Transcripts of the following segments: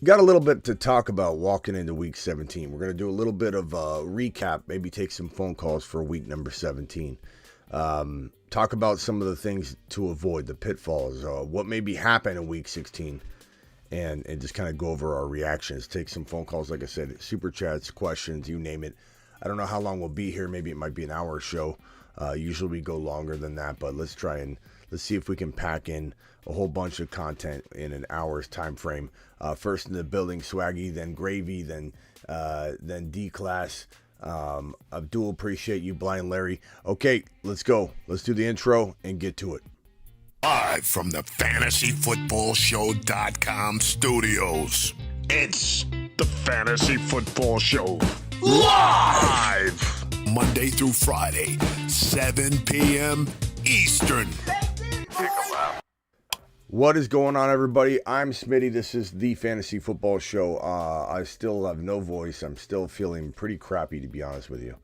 Got a little bit to talk about walking into week 17. We're going to do a little bit of a recap, maybe take some phone calls for week number 17. Talk about some of the things to avoid, the pitfalls, what maybe happen in week 16, and just kind of go over our reactions. Take some phone calls, like I said, super chats, questions, you name it. I don't know how long we'll be here. Maybe it might be an hour show. Usually we go longer than that, but let's see if we can pack in a whole bunch of content in an hour's time frame. First in the building, Swaggy, then Gravy, then D-Class. Abdul, appreciate you. Blind Larry. Okay, let's go. Let's do the intro and get to it. Live from the FantasyFootballShow.com studios, it's the Fantasy Football Show. Live! Monday through Friday, 7 p.m. Eastern. What is going on, everybody? I'm Smitty. This is the Fantasy Football Show. I still have no voice. I'm still feeling pretty crappy, to be honest with you.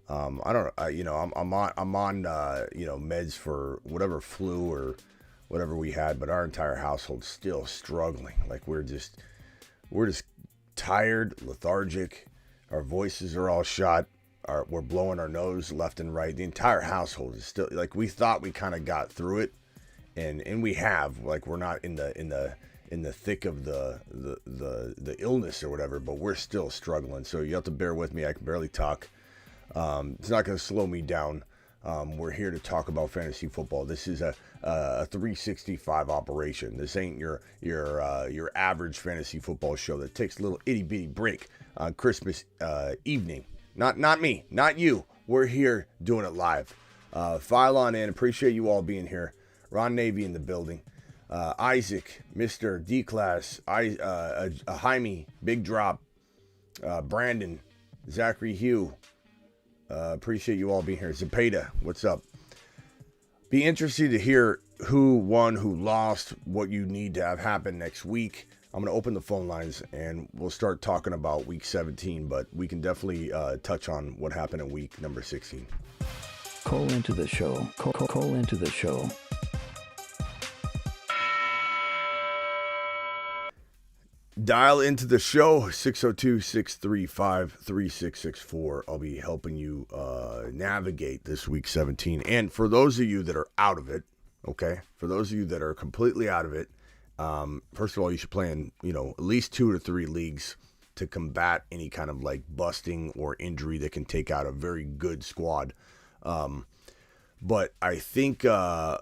I don't, I'm on meds for whatever flu or whatever we had, but our entire household's still struggling. Like we're just tired, lethargic. Our voices are all shot. We're blowing our nose left and right. The entire household is still like, we thought we kind of got through it. And we have, like, we're not in the thick of the illness or whatever, but we're still struggling. So you have to bear with me. I can barely talk. It's not going to slow me down. We're here to talk about fantasy football. This is a 365 operation. This ain't your average fantasy football show that takes a little itty bitty break on Christmas evening. Not me, not you. We're here doing it live. File on in. Appreciate you all being here. Ron Navy in the building. Isaac, Mr. D-Class, Jaime, Big Drop, Brandon, Zachary Hugh. Appreciate you all being here. Zepeda, what's up? Be interested to hear who won, who lost, what you need to have happen next week. I'm going to open the phone lines and we'll start talking about week 17, but we can definitely touch on what happened in week number 16. Call into the show. Call into the show. Dial into the show, 602-635-3664. I'll be helping you navigate this week 17. And for those of you that are out of it, okay, for those of you that are completely out of it, first of all, you should play in, at least 2 or 3 leagues to combat any kind of like busting or injury that can take out a very good squad. But I think, for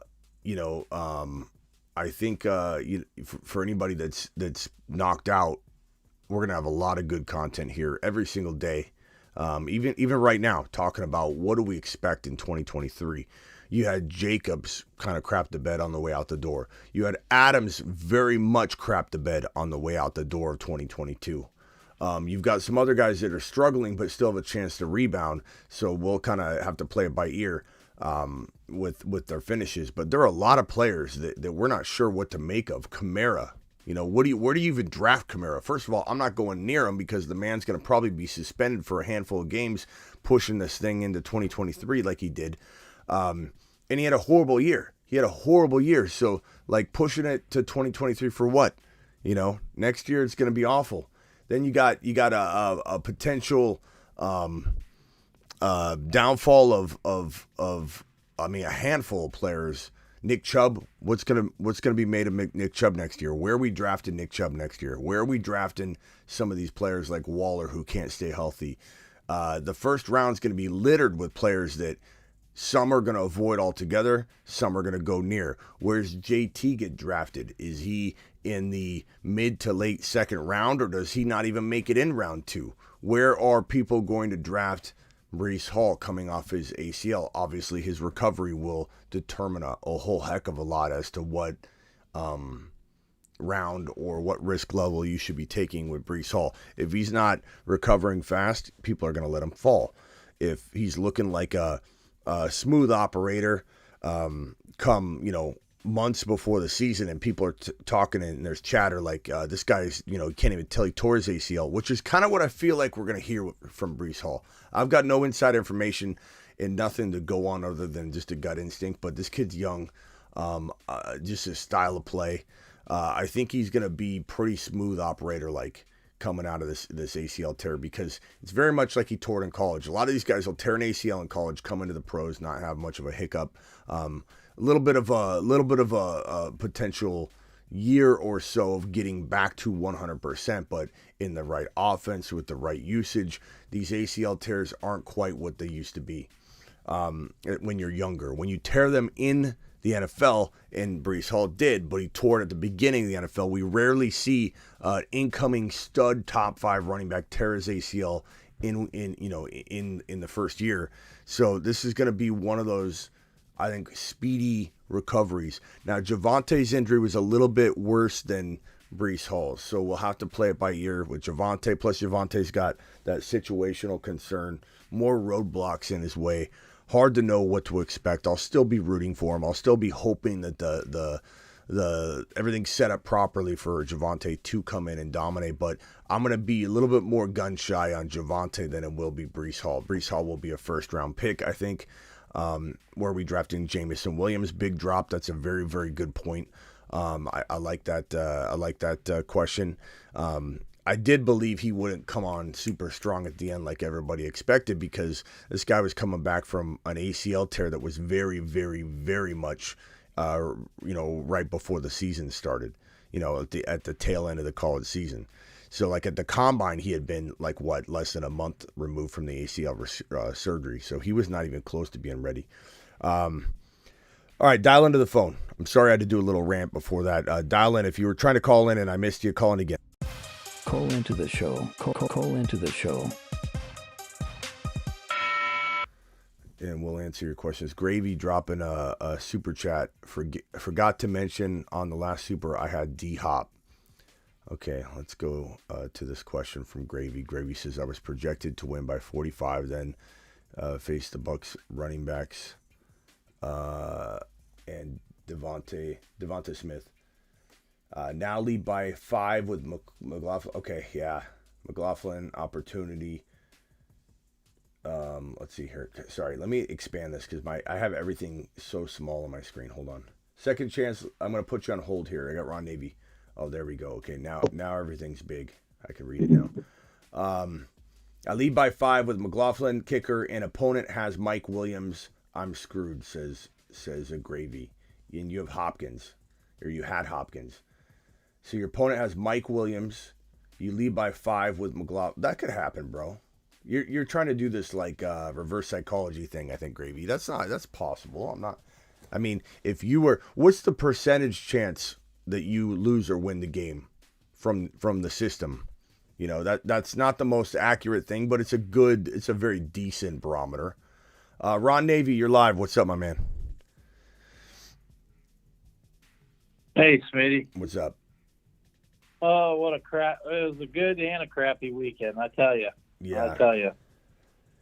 anybody that's knocked out, we're gonna have a lot of good content here every single day. Even right now, talking about what do we expect in 2023. You had Jacobs kind of crap the bed on the way out the door. You had Adams very much crap the bed on the way out the door of 2022. You've got some other guys that are struggling but still have a chance to rebound. So we'll kind of have to play it by ear with their finishes. But there are a lot of players that we're not sure what to make of. Kamara, where do you even draft Kamara? First of all, I'm not going near him because the man's going to probably be suspended for a handful of games pushing this thing into 2023 like he did. And he had a horrible year. So like pushing it to 2023 for what? Next year it's going to be awful. Then you got a potential downfall of a handful of players. Nick Chubb, what's gonna be made of Nick Chubb next year? Where are we drafting Nick Chubb next year? Where are we drafting some of these players like Waller who can't stay healthy? The first round's going to be littered with players that some are going to avoid altogether, some are going to go near. Where's JT get drafted? Is he in the mid to late second round, or does he not even make it in round 2? Where are people going to draft Breece Hall coming off his ACL? Obviously, his recovery will determine a whole heck of a lot as to what round or what risk level you should be taking with Breece Hall. If he's not recovering fast, people are going to let him fall. If he's looking like a smooth operator, come months before the season, and people are talking and there's chatter like this guy's can't even tell he tore his ACL, which is kind of what I feel like we're going to hear from Breece Hall. I've got no inside information and nothing to go on other than just a gut instinct, but this kid's young, just his style of play. I think he's going to be pretty smooth operator, like coming out of this ACL tear, because it's very much like he tore it in college. A lot of these guys will tear an ACL in college, come into the pros, not have much of a hiccup. A little bit of a potential year or so of getting back to 100%, but in the right offense with the right usage, these ACL tears aren't quite what they used to be when you're younger. When you tear them in the NFL, and Breece Hall did, but he tore it at the beginning of the NFL. We rarely see incoming stud top 5 running back tear his ACL in the first year. So this is going to be one of those, I think, speedy recoveries. Now, Javante's injury was a little bit worse than Breece Hall's, so we'll have to play it by ear with Javante. Plus, Javante's got that situational concern, more roadblocks in his way. Hard to know what to expect. I'll still be rooting for him. I'll still be hoping that the everything's set up properly for Javante to come in and dominate. But I'm going to be a little bit more gun shy on Javante than it will be Breece Hall. Breece Hall will be a first round pick, I think. Where we drafting Jamison Williams, big drop. That's a very, very good point. I like that. I like that question. I did believe he wouldn't come on super strong at the end like everybody expected, because this guy was coming back from an ACL tear that was very, very, very much, right before the season started, at the tail end of the college season. So like at the combine, he had been less than a month removed from the ACL surgery. So he was not even close to being ready. All right, dial into the phone. I'm sorry I had to do a little rant before that. Dial in. If you were trying to call in and I missed you, call in again. Call into the show. Call into the show. And we'll answer your questions. Gravy dropping a super chat. Forgot to mention on the last super I had D-Hop. Okay, let's go to this question from Gravy. Gravy says, I was projected to win by 45, then faced the Bucks running backs and Devonta Smith. Now lead by 5 with McLaughlin. Okay, yeah. McLaughlin, opportunity. Let's see here. Sorry, let me expand this because I have everything so small on my screen. Hold on. Second chance. I'm going to put you on hold here. I got Ron Navy. Oh, there we go. Okay, now everything's big. I can read it now. I lead by 5 with McLaughlin, kicker, and opponent has Mike Williams. I'm screwed, says a Gravy. And you have Hopkins, or you had Hopkins. So your opponent has Mike Williams. You lead by 5 with McLaughlin. That could happen, bro. You're trying to do this reverse psychology thing, I think, Gravy. That's possible. I'm not. I mean, if you were, what's the percentage chance that you lose or win the game from the system? That's not the most accurate thing, but it's a very decent barometer. Ron Navy, you're live. What's up, my man? Hey, Smitty. What's up? Oh, what a crap! It was a good and a crappy weekend, I tell you. Yeah. I tell you.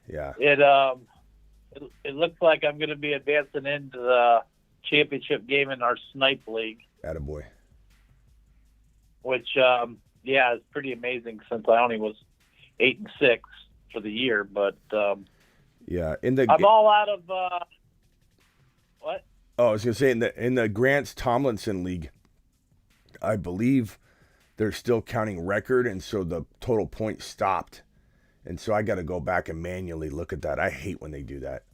Yeah. It looks like I'm going to be advancing into the championship game in our snipe league. Attaboy. Which, is pretty amazing since I only was 8-6 for the year. But yeah, I'm all out of what? Oh, I was gonna say in the Grants Tomlinson League, I believe they're still counting record, and so the total points stopped, and so I got to go back and manually look at that. I hate when they do that.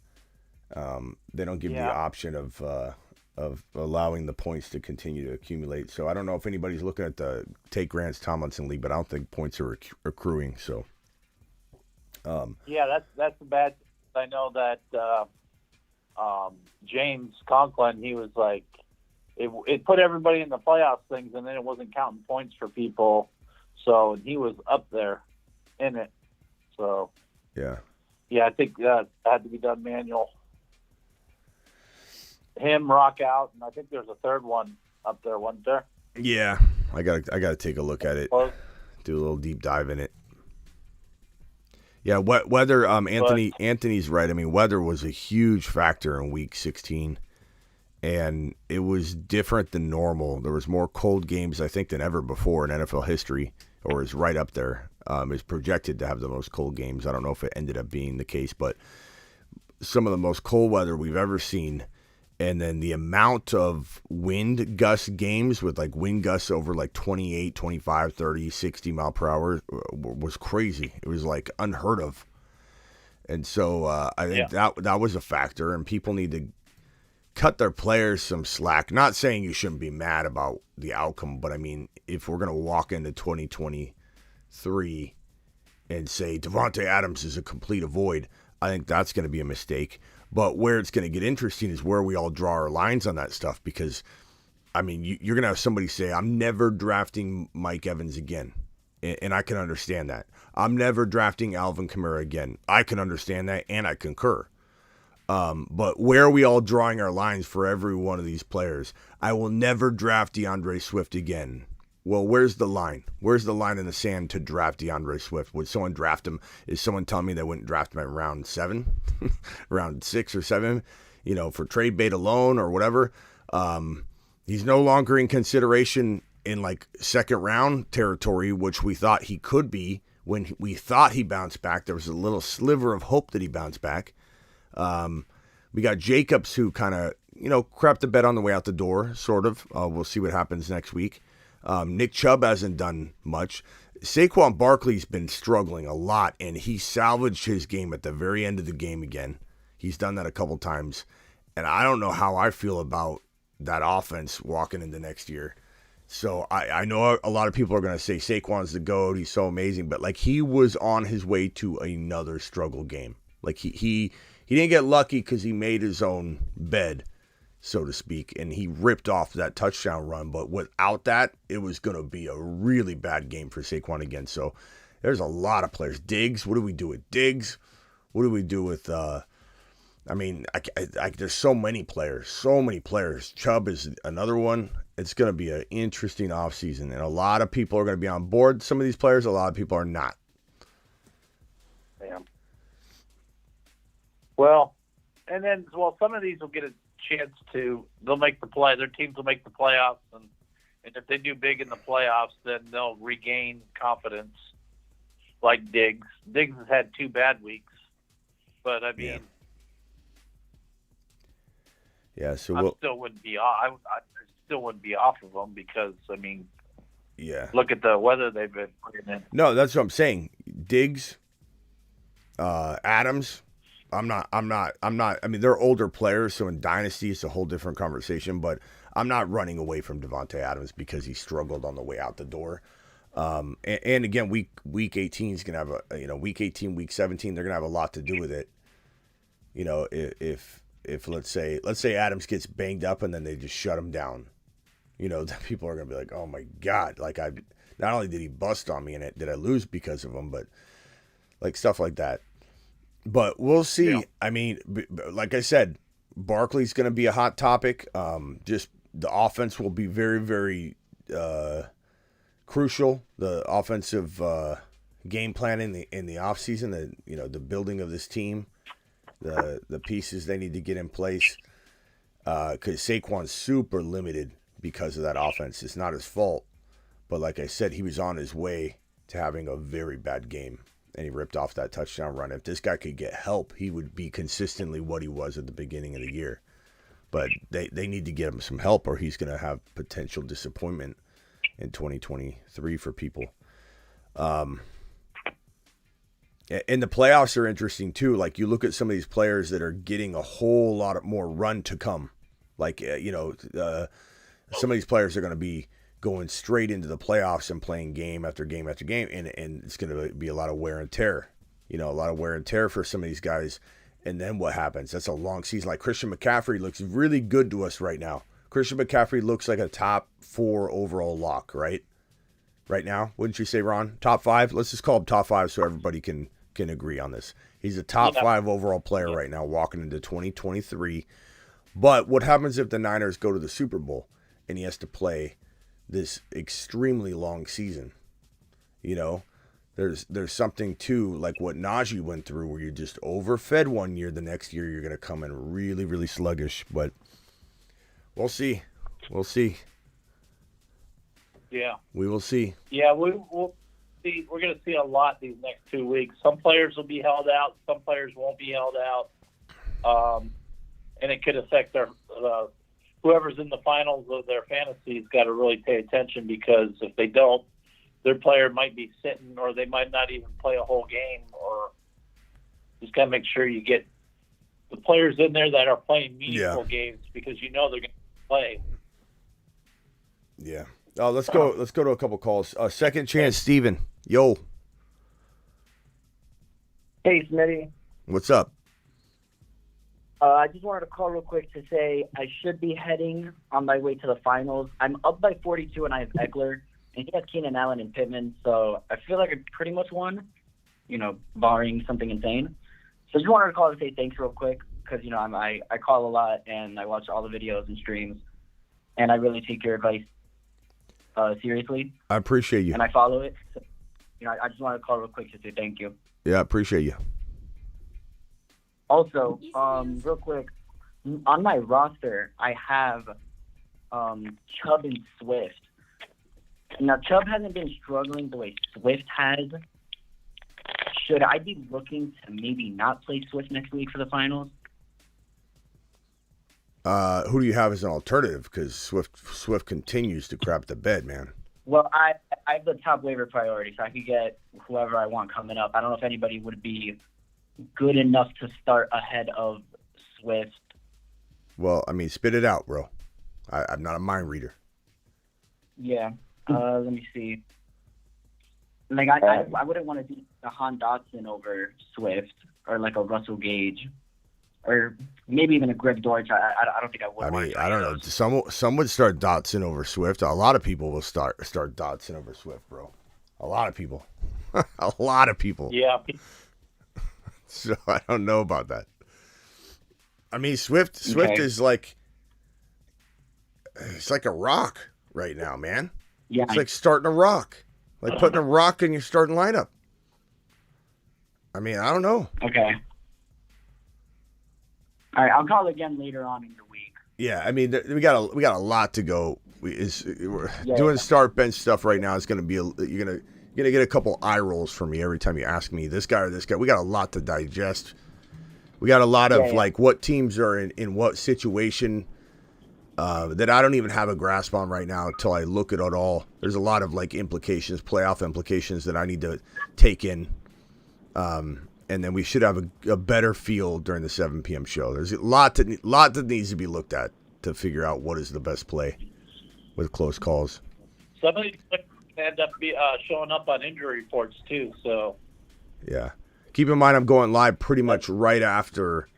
They don't give you the option of allowing the points to continue to accumulate. So I don't know if anybody's looking at the Take Grants Tomlinson League, but I don't think points are accruing. So that's the bad. I know that James Conklin, he was like, it put everybody in the playoff things, and then it wasn't counting points for people. So he was up there in it. So yeah, I think that had to be done manual. Him, rock out, and I think there's a third one up there, wasn't there? Yeah, I gotta take a look at it, do a little deep dive in it. Yeah, weather. Anthony's right. I mean, weather was a huge factor in Week 16, and it was different than normal. There was more cold games, I think, than ever before in NFL history, or is right up there. Is projected to have the most cold games. I don't know if it ended up being the case, but some of the most cold weather we've ever seen. And then the amount of wind gust games with like wind gusts over like 28, 25, 30, 60 mile per hour was crazy. It was like unheard of. And so I think that was a factor, and people need to cut their players some slack. Not saying you shouldn't be mad about the outcome, but I mean, if we're going to walk into 2023 and say Davante Adams is a complete avoid, I think that's going to be a mistake. But where it's going to get interesting is where we all draw our lines on that stuff, because, I mean, you're going to have somebody say, I'm never drafting Mike Evans again, and I can understand that. I'm never drafting Alvin Kamara again. I can understand that, and I concur. But where are we all drawing our lines for every one of these players? I will never draft DeAndre Swift again. Well, where's the line? Where's the line in the sand to draft DeAndre Swift? Would someone draft him? Is someone telling me they wouldn't draft him at round 7, round 6 or 7, for trade bait alone or whatever? He's no longer in consideration in like second round territory, which we thought he could be when we thought he bounced back. There was a little sliver of hope that he bounced back. We got Jacobs, who kind of, crapped the bed on the way out the door, sort of. We'll see what happens next week. Nick Chubb hasn't done much. Saquon Barkley's been struggling a lot, and he salvaged his game at the very end of the game again. He's done that a couple times, and I don't know how I feel about that offense walking into next year. So I know a lot of people are going to say Saquon's the GOAT, he's so amazing, but like he was on his way to another struggle game. Like he didn't get lucky because he made his own bed, so to speak, and he ripped off that touchdown run. But without that, it was going to be a really bad game for Saquon again. So there's a lot of players. Diggs, what do we do with Diggs? What do we do with, there's so many players. Chubb is another one. It's going to be an interesting offseason, and a lot of people are going to be on board. Some of these players, a lot of people are not. Yeah. Well, and then, some of these will get a chance they'll make the play. Their teams will make the playoffs, and if they do big in the playoffs, then they'll regain confidence. Like Diggs. Diggs has had 2 bad weeks, but I mean, so I still wouldn't be off. I still wouldn't be off of them because look at the weather they've been putting in. No, that's what I'm saying. Diggs, Adams. I'm not. I mean, they're older players, so in Dynasty, it's a whole different conversation, but I'm not running away from Davante Adams because he struggled on the way out the door. And again, week 18 is going to have week 18, week 17, they're going to have a lot to do with it. If let's say Adams gets banged up and then they just shut him down, then people are going to be like, oh my God, like not only did he bust on me and did I lose because of him, but like stuff like that. But we'll see. Yeah. I mean, like I said, Barkley's going to be a hot topic. Just the offense will be very, very crucial. The offensive game plan in the offseason, the building of this team, the pieces they need to get in place. Because Saquon's super limited because of that offense. It's not his fault. But like I said, he was on his way to having a very bad game. And he ripped off that touchdown run. If this guy could get help, he would be consistently what he was at the beginning of the year. But they need to get him some help, or he's going to have potential disappointment in 2023 for people. And the playoffs are interesting too. Like you look at some of these players that are getting a whole lot more run to come. Like, some of these players are going to be going straight into the playoffs and playing game after game after game, and it's going to be a lot of wear and tear. A lot of wear and tear for some of these guys. And then what happens? That's a long season. Like Christian McCaffrey looks really good to us right now. Christian McCaffrey looks like a top 4 overall lock, right? Right now, wouldn't you say, Ron? Top 5? Let's just call him top 5 so everybody can agree on this. He's a top 5 overall player right now walking into 2023. But what happens if the Niners go to the Super Bowl and he has to play this extremely long season? There's something to like what Najee went through, where you're just overfed one year, the next year you're going to come in really, really sluggish. But we'll see. Yeah, we will see. Yeah, we'll see. We're going to see a lot these next 2 weeks. Some players will be held out. Some players won't be held out. and it could affect their whoever's in the finals of their fantasies. Got to really pay attention, because if they don't, their player might be sitting, or they might not even play a whole game. Or just got to make sure you get the players in there that are playing meaningful games, because they're going to play. Yeah. Let's go to a couple calls. Second Chance, Steven. Yo. Hey, Smitty. What's up? I just wanted to call real quick to say I should be heading on my way to the finals. I'm up by 42, and I have Eckler, and he has Keenan Allen and Pittman, so I feel like I pretty much won, barring something insane. So I just wanted to call to say thanks real quick, because, I call a lot, and I watch all the videos and streams, and I really take your advice seriously. I appreciate you. And I follow it. So, I just wanted to call real quick to say thank you. Yeah, I appreciate you. Also, real quick, on my roster, I have Chubb and Swift. Now, Chubb hasn't been struggling the way Swift has. Should I be looking to maybe not play Swift next week for the finals? Who do you have as an alternative? Because Swift continues to crap the bed, man. Well, I have the top waiver priority, so I could get whoever I want coming up. I don't know if anybody would be good enough to start ahead of Swift. Well, I mean, spit it out, bro. I'm not a mind reader. Yeah. Let me see. Like, I wouldn't want to do a Han Dotson over Swift, or like a Russell Gage, or maybe even a Greg Dortch. I don't think I would. I mean, I don't know. Some would start Dotson over Swift. A lot of people will start Dotson over Swift, bro. A lot of people. A lot of people. Yeah. So I don't know about that. I mean, Swift is like, it's like a rock right now, man. Yeah. It's like starting a rock, like putting a rock in your starting lineup. I mean, I don't know. Okay. All right, I'll call again later on in the week. Yeah, I mean, we got a lot to go. We're doing start bench stuff right now. It's going to be you're gonna get a couple eye rolls from me every time you ask me this guy or this guy. We got a lot to digest. We got a lot of like what teams are in what situation that I don't even have a grasp on right now until I look at it all. There's a lot of like implications, playoff implications that I need to take in. And then we should have a better feel during the 7 p.m. show. There's a lot that needs to be looked at to figure out what is the best play with close calls. Some of these end up showing up on injury reports too. So yeah, keep in mind I'm going live pretty much right after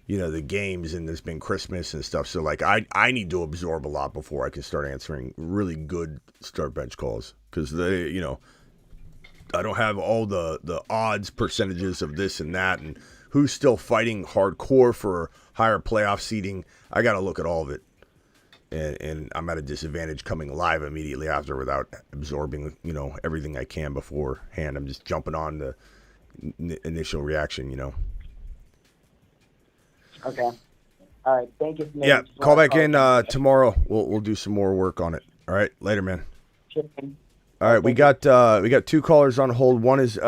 the games, and there's been Christmas and stuff. So like I need to absorb a lot before I can start answering really good start bench calls, because they I don't have all the odds percentages of this and that, and who's still fighting hardcore for higher playoff seeding. I got to look at all of it, and I'm at a disadvantage coming live immediately after without absorbing everything I can beforehand. I'm just jumping on the initial reaction. Okay. All right. Thank you. Yeah. Call back in tomorrow. We'll do some more work on it. All right. Later, man. Sure. All right, we got 2 callers on hold. One is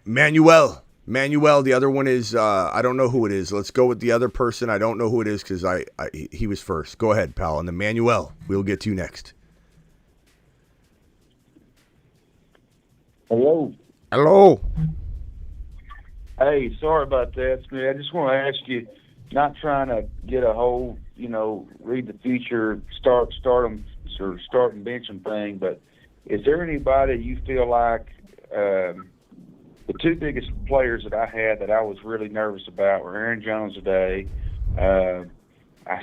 Manuel. The other one is I don't know who it is. Let's go with the other person. I don't know who it is because he was first. Go ahead, pal. And then Manuel, we'll get to you next. Hello. Hey, sorry about that, Smith. I just want to ask you, not trying to get a whole, read the future, start them or start and bench them thing, but is there anybody you feel like the 2 biggest players that I had that I was really nervous about were Aaron Jones today. I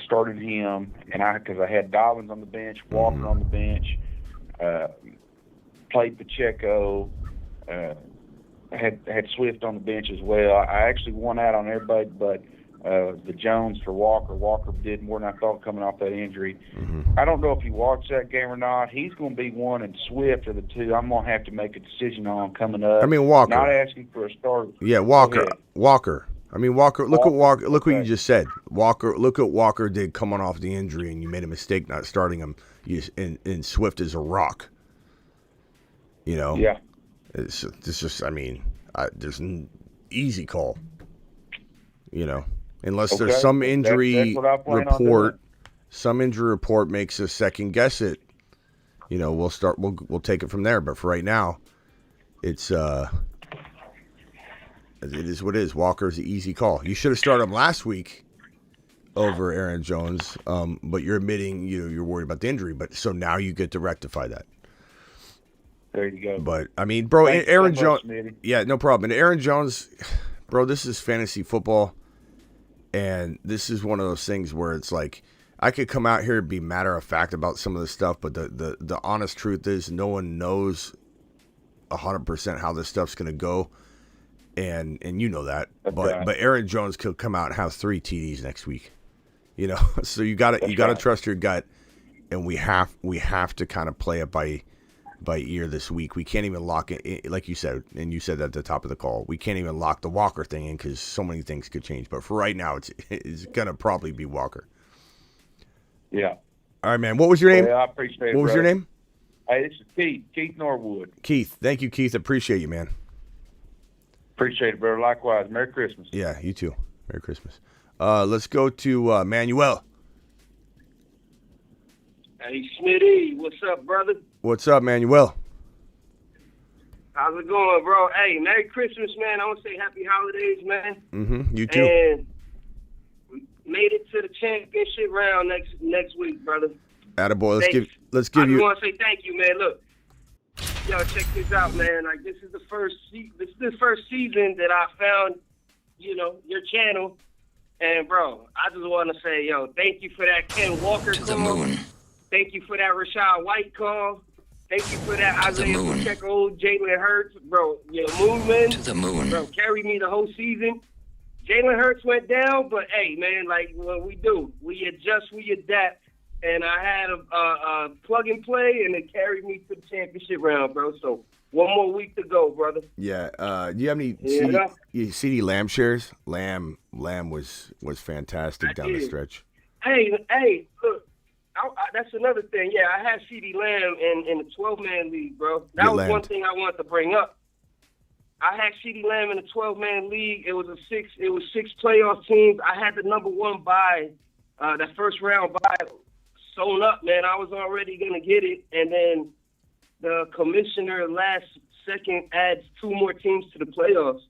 started him, and because I had Dobbins on the bench, Walker on the bench, played Pacheco, had Swift on the bench as well. I actually won out on everybody but the Jones for Walker. Walker did more than I thought coming off that injury. Mm-hmm. I don't know if you watched that game or not. He's going to be one, and Swift are the 2 I'm going to have to make a decision on coming up. I mean, Walker. Not asking for a start. Yeah, Walker. I mean, Walker. Look at Walker. Look what you just said. Walker. Look what Walker did coming off the injury, and you made a mistake not starting him. And Swift is a rock. Yeah. It's just. I mean, there's an easy call. unless there's some injury that's what I plan on report. doing. Some injury report makes us second guess it. You know, we'll take it from there. But for right now, it is what it is. Walker's an easy call. You should have started him last week over Aaron Jones, but you're admitting you're worried about the injury. But so now you get to rectify that. There you go. But I mean, bro, Thanks Aaron so much, Jones. Smitty. Yeah, no problem. And Aaron Jones, bro, this is fantasy football, and this is one of those things where it's like I could come out here and be matter of fact about some of this stuff, but the honest truth is no one knows 100% how this stuff's gonna go, and you know that. That's but right. but Aaron Jones could come out and have 3 TDs next week, you know. So you gotta right. trust your gut, and we have to kind of play it by ear this week. We can't even lock it, like you said, and you said at the top of the call, we can't even lock the Walker thing in because so many things could change. But for right now, it's gonna probably be Walker. Yeah. All right, man. What was your name? Yeah, I appreciate it. What was your brother. name? Hey, this is Keith Norwood. Keith. Thank you, Keith. Appreciate you, man. Appreciate it, brother. Likewise. Merry Christmas. Yeah, you too. Merry Christmas. Let's go to Manuel. Hey, Smitty, what's up, brother? What's up, Manuel? How's it going, bro? Hey, Merry Christmas, man. I want to say Happy Holidays, man. Mm-hmm. You too. And we made it to the championship round next week, brother. Attaboy. Let's Thanks. give I just you. want to say thank you, man. Look, yo, check this out, man. Like this is the first season that I found, your channel, and bro, I just want to say, yo, thank you for that Ken Walker To the call. moon. Thank you for that Rashad White call. Thank you for that Isaiah Pacheco, Jalen Hurts, bro. Your movement, To the moon. bro, carried me the whole season. Jalen Hurts went down, but hey, man, like what we do, we adjust, we adapt. And I had a plug and play, and it carried me to the championship round, bro. So one more week to go, brother. Yeah. Do you have any Yeah. CD Lamb shares? Lamb was fantastic down the did. stretch. Hey, look, that's another thing. Yeah, I had CD Lamb in the 12-man league, bro. That Get was one Lamb'd. thing I wanted to bring up. I had CD Lamb in the 12-man league. It was six playoff teams. I had the number one bye, that first round bye, sewn up, man. I was already gonna get it, and then the commissioner last second adds 2 more teams to the playoffs.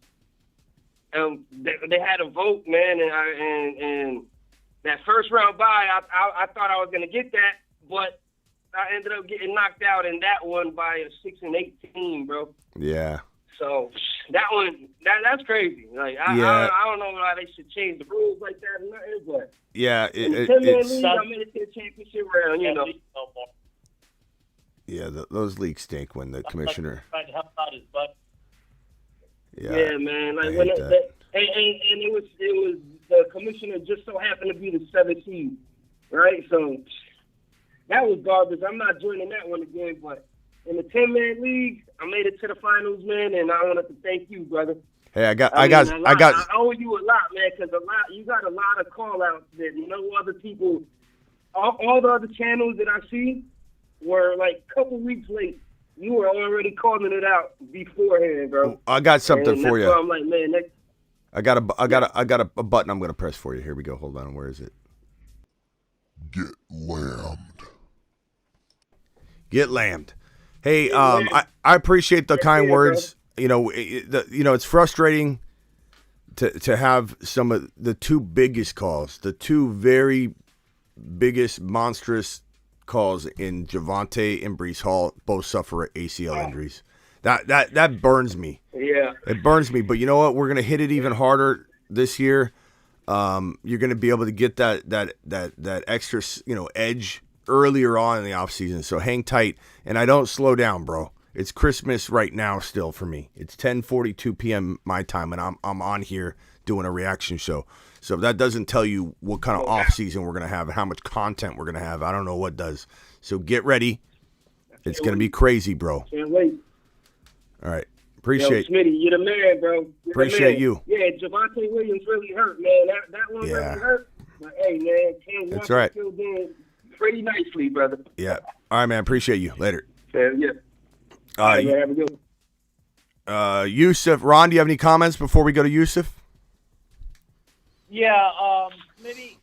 They had a vote, man, and that first round bye, I thought I was gonna get that, but I ended up getting knocked out in that one by a 6-8 team, bro. Yeah. So that one, that's crazy. Like I don't know why they should change the rules like that or nothing, but Yeah. in the 10-man league, I made it to the championship round. Yeah. Those leagues stink when the commissioner. Trying to help out his butt. Yeah, man. Like I when hate and that. it was the commissioner just so happened to be the 7th seed, right? So that was garbage. I'm not joining that one again, but in the 10-man league, I made it to the finals, man, and I wanted to thank you, brother. Hey, I got. I owe you a lot, man, because you got a lot of call outs that no other people. All the other channels that I see were like a couple weeks late. You were already calling it out beforehand, bro. I got something And for that's you. why I'm like, man, I got a button I'm gonna press for you. Here we go. Hold on. Where is it? Get lambed. Get lambed. Hey, I appreciate the kind words. You know, it's frustrating to have some of the 2 biggest calls, the 2 very biggest monstrous calls in Javonte and Breece Hall both suffer ACL injuries. That burns me. yeah. It burns me. But you know what? We're gonna hit it even harder this year. You're gonna be able to get that extra edge earlier on in the offseason. So hang tight, and I don't slow down, bro. It's Christmas right now still for me. It's 10:42 p.m. my time, and I'm on here doing a reaction show. So if that doesn't tell you what kind of offseason we're gonna have and how much content we're gonna have, I don't know what does. So get ready. It's gonna be crazy, bro. Can't wait. All right. Yo, Appreciate Smitty, you're the man, bro. You're the Appreciate man. you. Yeah, Javonte Williams really hurt, man. That one Yeah. really hurt. But hey, man, Ken That's Walker right. still doing pretty nicely, brother. Yeah. All right, man. Appreciate you. Later. Yeah. All right, man, have a good one. Yusuf, Ron, do you have any comments before we go to Yusuf? Yeah, maybe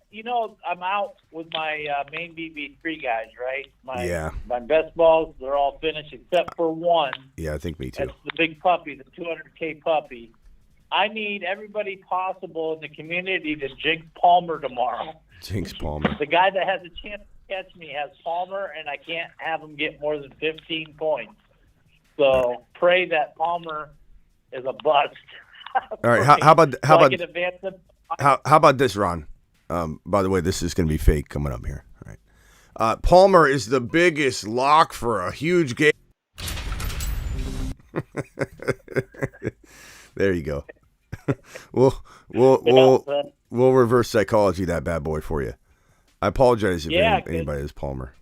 I'm out with my main BB3 guys, right? My best balls, they're all finished except for one. Yeah, I think me too. That's the big puppy, the 200K puppy. I need everybody possible in the community to jinx Palmer tomorrow. Jinx Palmer. The guy that has a chance to catch me has Palmer, and I can't have him get more than 15 points. So pray that Palmer is a bust. All right, how about this, Ron? By the way, this is going to be fake coming up here. All right. Palmer is the biggest lock for a huge game. There you go. We'll reverse psychology that bad boy for you. I apologize if anybody is Palmer.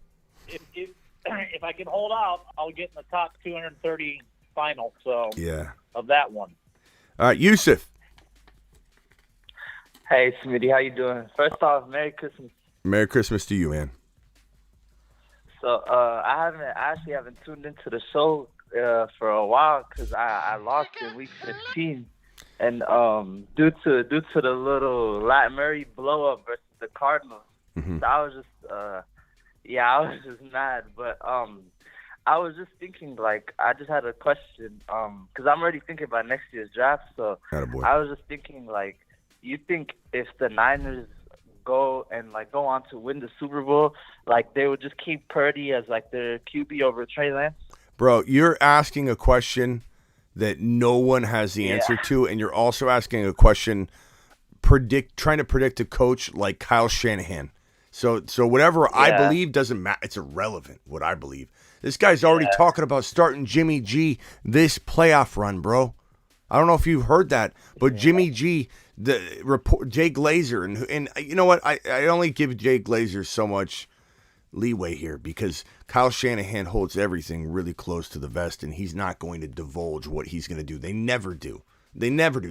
If I can hold out, I'll get in the top 230 final. So of that one. All right, Yusuf. Hey, Smitty, how you doing? First off, Merry Christmas. Merry Christmas to you, man. So I actually haven't tuned into the show for a while because I lost in week 15, and due to the little Lat Murray blow up versus the Cardinals, so I was just mad. But I was just thinking, like, I just had a question because I'm already thinking about next year's draft. So I was just thinking, like, you think if the Niners go on to win the Super Bowl, like, they would just keep Purdy as like their QB over Trey Lance? Bro, you're asking a question that no one has the answer to, and you're also asking a question trying to predict a coach like Kyle Shanahan. So whatever I believe doesn't matter. It's irrelevant what I believe. This guy's already talking about starting Jimmy G this playoff run, bro. I don't know if you've heard that, but Jimmy G, the report, Jay Glazer, and you know what? I only give Jay Glazer so much leeway here because Kyle Shanahan holds everything really close to the vest, and he's not going to divulge what he's going to do. They never do.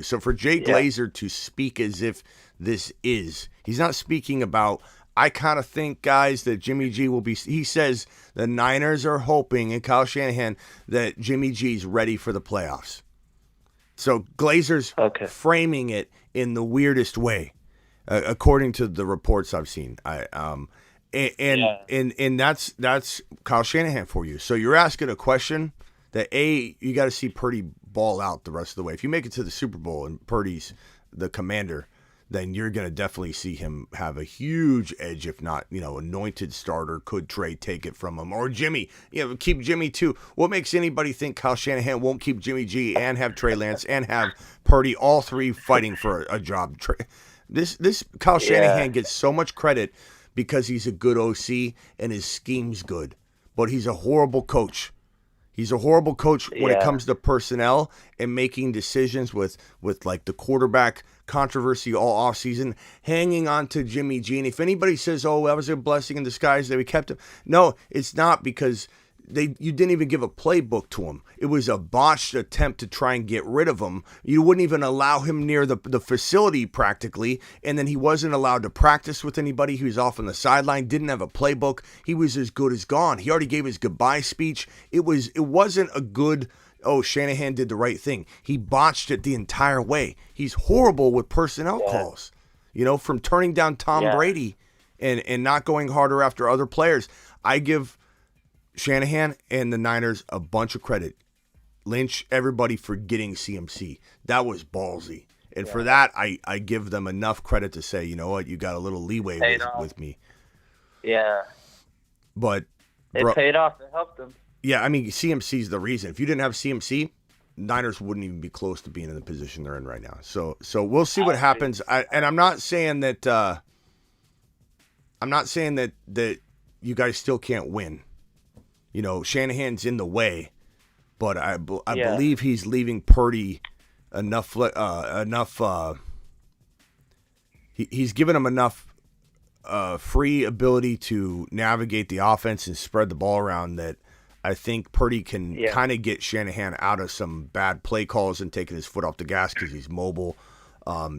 So for Jay Glazer to speak as if he's not speaking about, I kind of think, guys, that Jimmy G will be, he says the Niners are hoping, and Kyle Shanahan, that Jimmy G's ready for the playoffs. So Glazer's framing it in the weirdest way, according to the reports I've seen. And that's Kyle Shanahan for you. So you're asking a question that you got to see Purdy ball out the rest of the way. If you make it to the Super Bowl and Purdy's the commander, then you're going to definitely see him have a huge edge. If not, anointed starter. Could Trey take it from him, or Jimmy? Keep Jimmy too. What makes anybody think Kyle Shanahan won't keep Jimmy G and have Trey Lance and have Purdy, all three fighting for a job? This Kyle Shanahan gets so much credit because he's a good OC and his scheme's good, but he's a horrible coach. He's a horrible coach when it comes to personnel and making decisions with like the quarterback controversy all offseason, hanging on to Jimmy G. And if anybody says, oh, that was a blessing in disguise that we kept him. No, it's not, because you didn't even give a playbook to him. It was a botched attempt to try and get rid of him. You wouldn't even allow him near the facility practically, and then he wasn't allowed to practice with anybody. He was off on the sideline, didn't have a playbook. He was as good as gone. He already gave his goodbye speech. It wasn't a good, Shanahan did the right thing. He botched it the entire way. He's horrible with personnel calls, from turning down Tom Brady and not going harder after other players. I give Shanahan and the Niners a bunch of credit. Lynch, everybody, for getting CMC. That was ballsy. And for that, I give them enough credit to say, you know what, you got a little leeway with me. Yeah. But it paid off. It helped them. Yeah, I mean, CMC's the reason. If you didn't have CMC, Niners wouldn't even be close to being in the position they're in right now. So we'll see what happens. I'm not saying that that you guys still can't win. Shanahan's in the way, but I believe he's leaving Purdy enough. He's given him enough free ability to navigate the offense and spread the ball around that I think Purdy can kind of get Shanahan out of some bad play calls and taking his foot off the gas because he's mobile.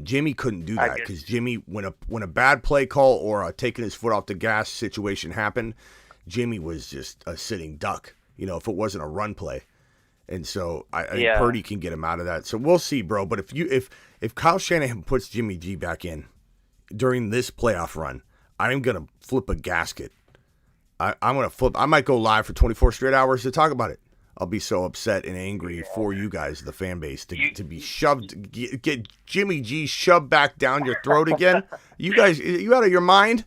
Jimmy couldn't do that because Jimmy, when a bad play call or a taking his foot off the gas situation happened, Jimmy was just a sitting duck, if it wasn't a run play. And so I think Purdy can get him out of that. So we'll see, bro. But if Kyle Shanahan puts Jimmy G back in, during this playoff run, I'm gonna flip a gasket. I'm gonna flip. I might go live for 24 straight hours to talk about it. I'll be so upset and angry for you guys, the fan base, to be shoved, get Jimmy G shoved back down your throat again. You guys, you out of your mind?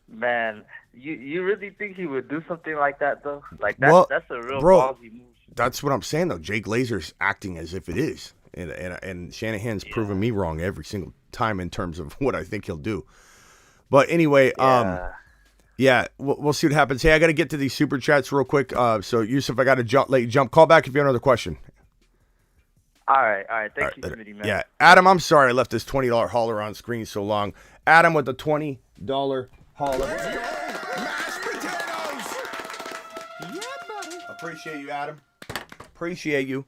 Man, you really think he would do something like that though? Like that's a real ballsy move. That's what I'm saying though. Jake Glazer's acting as if it is, and Shanahan's proven me wrong every single time in terms of what I think he'll do. But anyway, yeah, we'll see what happens. Hey, I got to get to these super chats real quick. So Yusuf, I got to let you jump. Call back if you have another question. All right. Thank you, Smitty, man. Yeah, Adam, I'm sorry I left this $20 hauler on screen so long. Adam with the $20 hauler. Mashed potatoes. Yeah, buddy. Appreciate you, Adam. Appreciate you.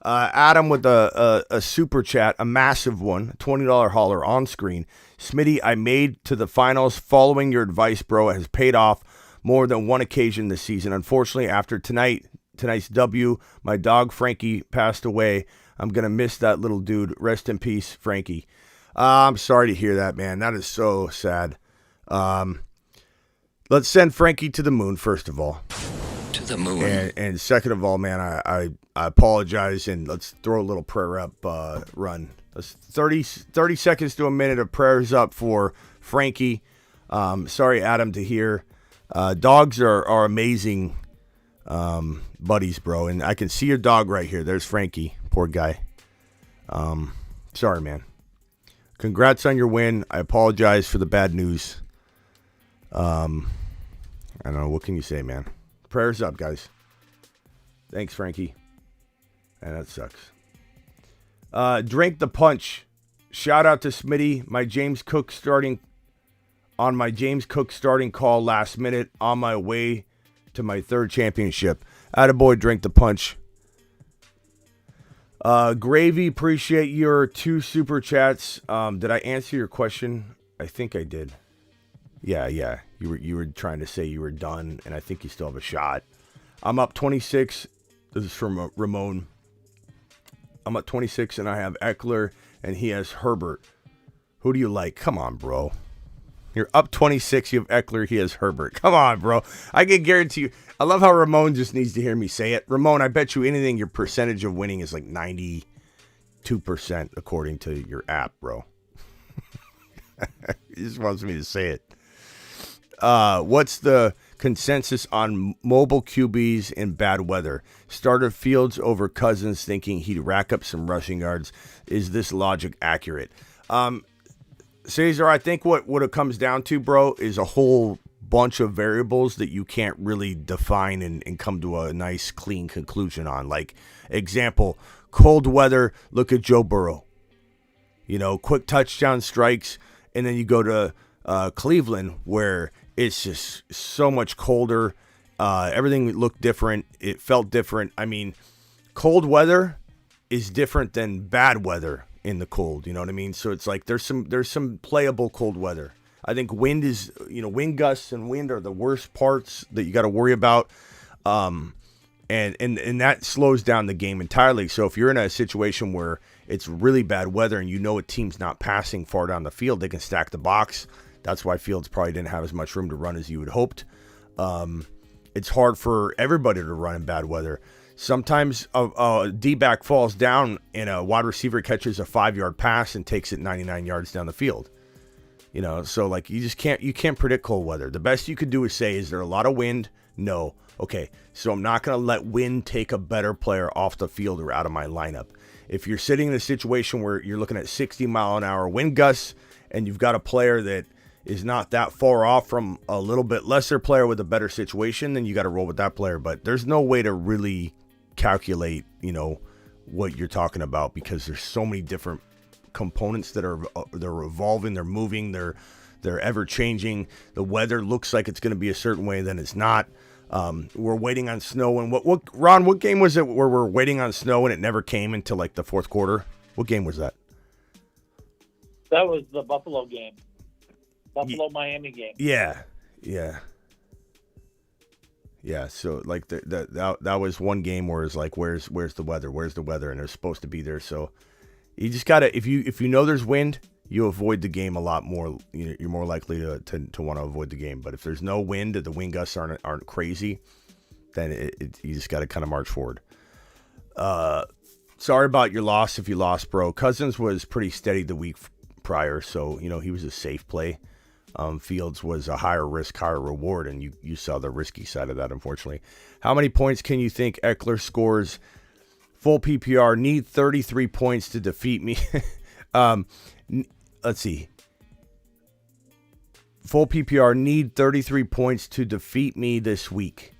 Adam with a super chat, a massive one, $20 hauler on screen. Smitty, I made to the finals. Following your advice, bro, has paid off more than one occasion this season. Unfortunately, after tonight's W, my dog Frankie passed away. I'm going to miss that little dude. Rest in peace, Frankie. I'm sorry to hear that, man. That is so sad. Let's send Frankie to the moon, first of all. To the moon. And second of all, man, I apologize, and let's throw a little prayer up run. Let's 30 seconds to a minute of prayers up for Frankie. Sorry, Adam, to hear. Dogs are amazing buddies, bro, and I can see your dog right here. There's Frankie, poor guy. Sorry, man. Congrats on your win. I apologize for the bad news. I don't know. What can you say, man? Prayers up, guys. Thanks, Frankie. And that sucks. Drink the punch. Shout out to Smitty. My James Cook starting call last minute on my way to my third championship. Attaboy, drink the punch. Gravy, appreciate your 2 super chats. Did I answer your question? I think I did. Yeah. You were trying to say you were done, and I think you still have a shot. I'm up 26. This is from Ramon. I'm at 26, and I have Eckler, and he has Herbert. Who do you like? Come on, bro. You're up 26. You have Eckler. He has Herbert. Come on, bro. I can guarantee you. I love how Ramon just needs to hear me say it. Ramon, I bet you anything your percentage of winning is like 92% according to your app, bro. He just wants me to say it. What's the consensus on mobile QBs in bad weather? Started Fields over Cousins, thinking he'd rack up some rushing yards. Is this logic accurate? Cesar, I think what it comes down to, bro, is a whole bunch of variables that you can't really define and come to a nice, clean conclusion on. Like, example, cold weather, look at Joe Burrow. Quick touchdown strikes, and then you go to Cleveland, where it's just so much colder. Everything looked different. It felt different. I mean, cold weather is different than bad weather in the cold. You know what I mean? So it's like there's some playable cold weather. I think wind is, wind gusts and wind are the worst parts that you got to worry about. And that slows down the game entirely. So if you're in a situation where it's really bad weather and a team's not passing far down the field, they can stack the box. That's why Fields probably didn't have as much room to run as you had hoped. It's hard for everybody to run in bad weather. Sometimes a D-back falls down and a wide receiver catches a 5-yard pass and takes it 99 yards down the field. So like you can't predict cold weather. The best you could do is say, is there a lot of wind? No. Okay, so I'm not going to let wind take a better player off the field or out of my lineup. If you're sitting in a situation where you're looking at 60-mile-an-hour wind gusts and you've got a player that is not that far off from a little bit lesser player with a better situation, then you got to roll with that player. But there's no way to really calculate, what you're talking about, because there's so many different components that they're evolving, they're moving, they're ever changing. The weather looks like it's going to be a certain way, then it's not. We're waiting on snow. And Ron, what game was it where we're waiting on snow and it never came until like the fourth quarter? What game was that? That was the Buffalo game. Miami game. Yeah. So like that was one game where it's like, where's the weather? And it was supposed to be there. So You just gotta if you know there's wind, you avoid the game a lot more. You're more likely to want to avoid the game. But if there's no wind, the wind gusts aren't crazy, then you just got to kind of march forward. Sorry about your loss if you lost, bro. Cousins was pretty steady the week prior, so he was a safe play. Fields was a higher risk, higher reward, and you saw the risky side of that, unfortunately. How many points can you think Eckler scores? Full PPR, need 33 points to defeat me. Let's see. Full PPR, need 33 points to defeat me this week.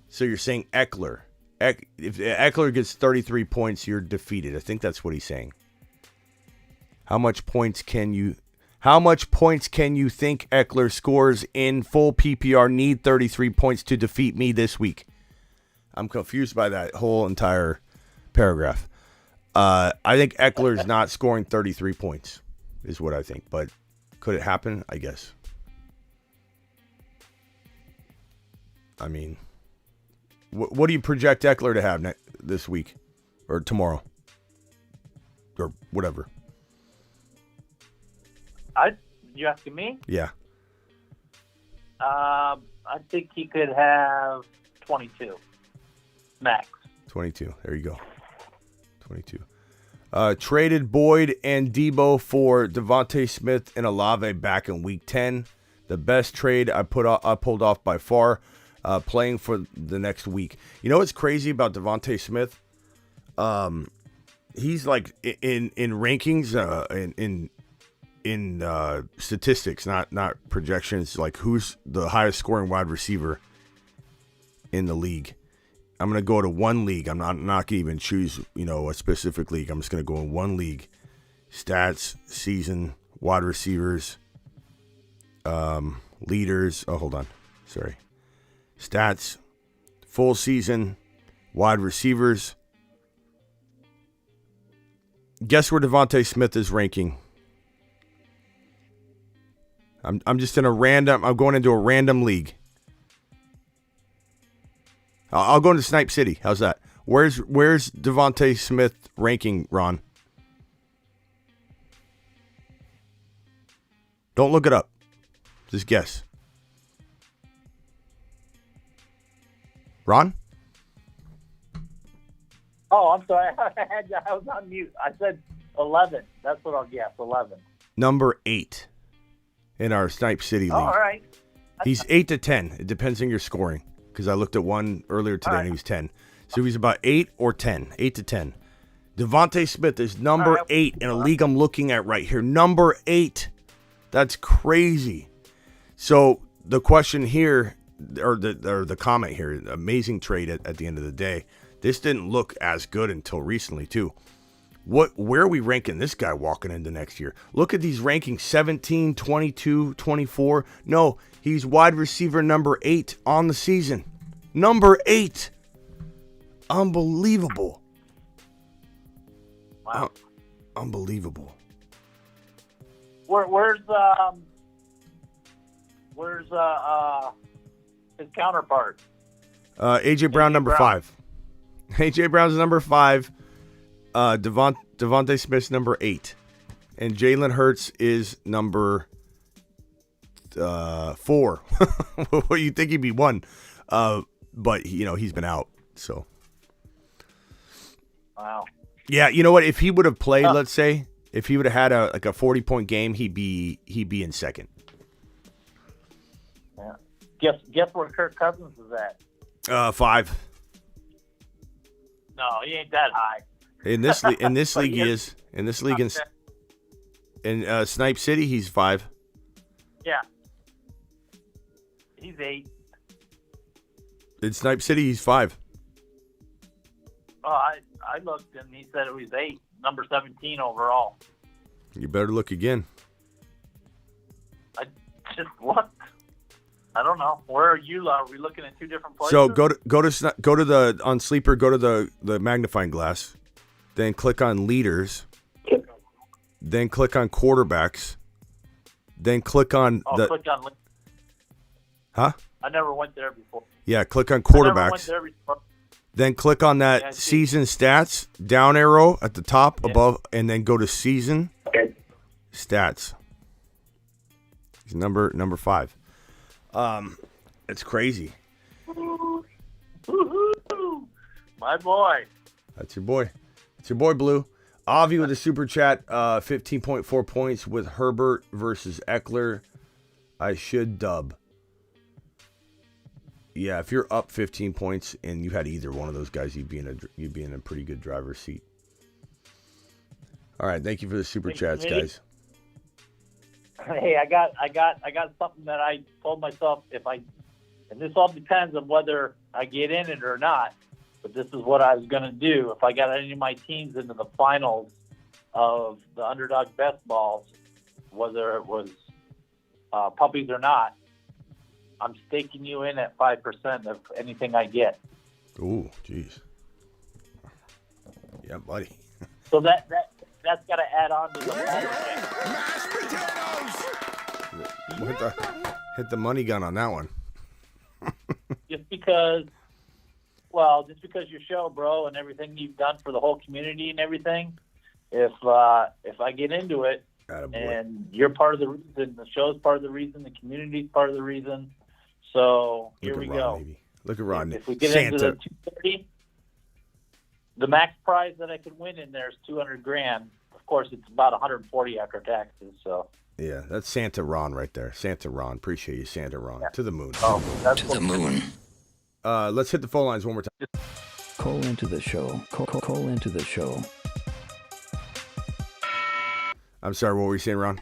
So you're saying Eckler. If Eckler gets 33 points, you're defeated. I think that's what he's saying. How much points can you think Eckler scores in full PPR, need 33 points to defeat me this week? I'm confused by that whole entire paragraph. I think Eckler's not scoring 33 points, is what I think. But could it happen? I guess. I mean, what do you project Eckler to have this week or tomorrow or whatever? You asking me? Yeah. I think he could have 22 max. 22. There you go. 22. Traded Boyd and Debo for Devontae Smith and Olave back in week 10. The best trade I pulled off by far. Playing for the next week. You know what's crazy about Devontae Smith? He's like in rankings, in statistics, not projections. Like who's the highest scoring wide receiver in the league? I'm gonna go to one league. I'm not gonna even choose a specific league. I'm just gonna go in one league. Stats, season, wide receivers, leaders. Oh, hold on, sorry. Stats, full season, wide receivers. Guess where Devontae Smith is ranking? I'm just in I'm going into a random league. I'll go into Snipe City. How's that? Where's Devontae Smith ranking, Ron? Don't look it up. Just guess. Ron? Oh, I'm sorry. I was on mute. I said 11. That's what I'll guess. 11. Number 8 in our Snipe City league. Oh, all right. He's 8 to 10. It depends on your scoring. Because I looked at one earlier today and he was 10. So he's about 8 or 10. 8 to 10. Devontae Smith is number 8 in a league I'm looking at right here. Number 8. That's crazy. So the question here, or the comment here, amazing trade at the end of the day. This didn't look as good until recently too. Where are we ranking this guy walking into next year? Look at these rankings, 17, 22, 24. No, he's wide receiver number 8 on the season. Number 8. Unbelievable. Wow. Unbelievable. Where's his counterpart? AJ Brown, number 5. AJ Brown's number 5. Devontae Smith's number 8. And Jalen Hurts is number 4. Well, you'd think he'd be 1. But, he's been out. So. Wow. Yeah, you know what? If he would have played, let's say, if he would have had a 40-point game, he'd be in second. Yeah. Guess where Kirk Cousins is at? 5. No, he ain't that high. In this league, he is. In this league, in Snipe City, he's 5. Yeah. He's 8. In Snipe City, he's 5. Oh, I looked and he said it was 8, number 17 overall. You better look again. I just looked. I don't know. Where are you? Are we looking at 2 different places? So go to the on Sleeper. Go to the magnifying glass, then click on leaders, then click on quarterbacks, then click on click on. Huh? I never went there before. Yeah, click on I never went quarterbacks. there before. Then click on that season stats down arrow at the top above, and then go to season stats. He's number 5. It's crazy. Woo-hoo. My boy. That's your boy. It's your boy Blue. Avi with a super chat, 15.4 points with Herbert versus Eckler. I should dub. Yeah, if you're up 15 points and you had either one of those guys, you'd be in a pretty good driver's seat. All right, thank you for the super chats, guys. Hey, I got something that I told myself and this all depends on whether I get in it or not. But this is what I was going to do if I got any of my teams into the finals of the Underdog Best Balls, whether it was puppies or not. I'm staking you in at 5% of anything I get. Ooh, jeez. Yeah, buddy. So that's got to add on to the mashed potatoes. Hit the money gun on that one. just because your show, bro, and everything you've done for the whole community and everything. If I get into it, and you're part of the reason, the show's part of the reason, the community's part of the reason. So here we go. Baby. Look at Ron. If we get into the 230, the max prize that I could win in there is $200,000. Of course, it's about 140 after taxes. So yeah, that's Santa Ron right there. Santa Ron, appreciate you, Santa Ron. Yeah. To the moon. Oh, to the moon. Let's hit the phone lines one more time. Call into the show. Call into the show. I'm sorry, what were you saying, Ron?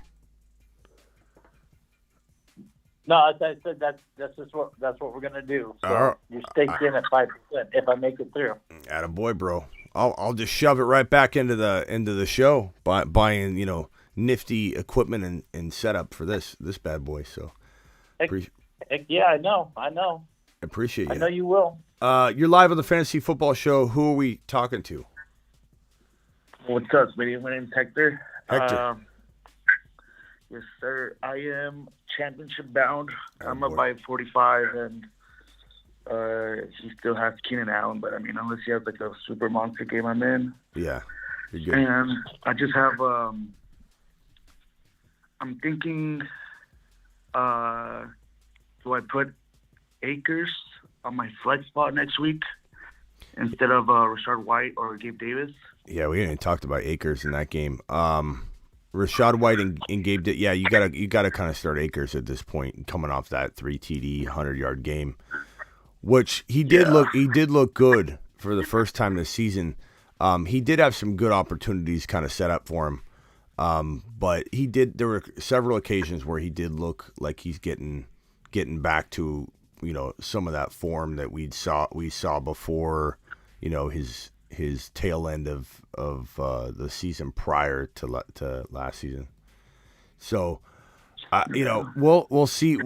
No, I said that's what we're gonna do. So you're staked in at 5% if I make it through. Attaboy, bro. I'll just shove it right back into the show by buying nifty equipment and setup for this bad boy. So heck yeah, I know. I appreciate you. I know you will. You're live on the Fantasy Football Show. Who are we talking to? What's up, Smitty? My name's Hector. Hector. Yes, sir. I am championship bound. I'm up by 45, and he still has Keenan Allen. But, I mean, unless he has, like, a super monster game I'm in. Yeah, you're good. And I just have I'm thinking, do I put Akers on my flex spot next week instead of Rashard White or Gabe Davis? Yeah, we didn't talk about Akers in that game. Rashad White and Gabe, yeah, you gotta kind of start Akers at this point, coming off that 3 TD 100-yard game, which he did look good for the first time this season. He did have some good opportunities kind of set up for him, but there were several occasions where he did look like he's getting back to some of that form that we saw before his tail end of the season prior to last season. So, we'll see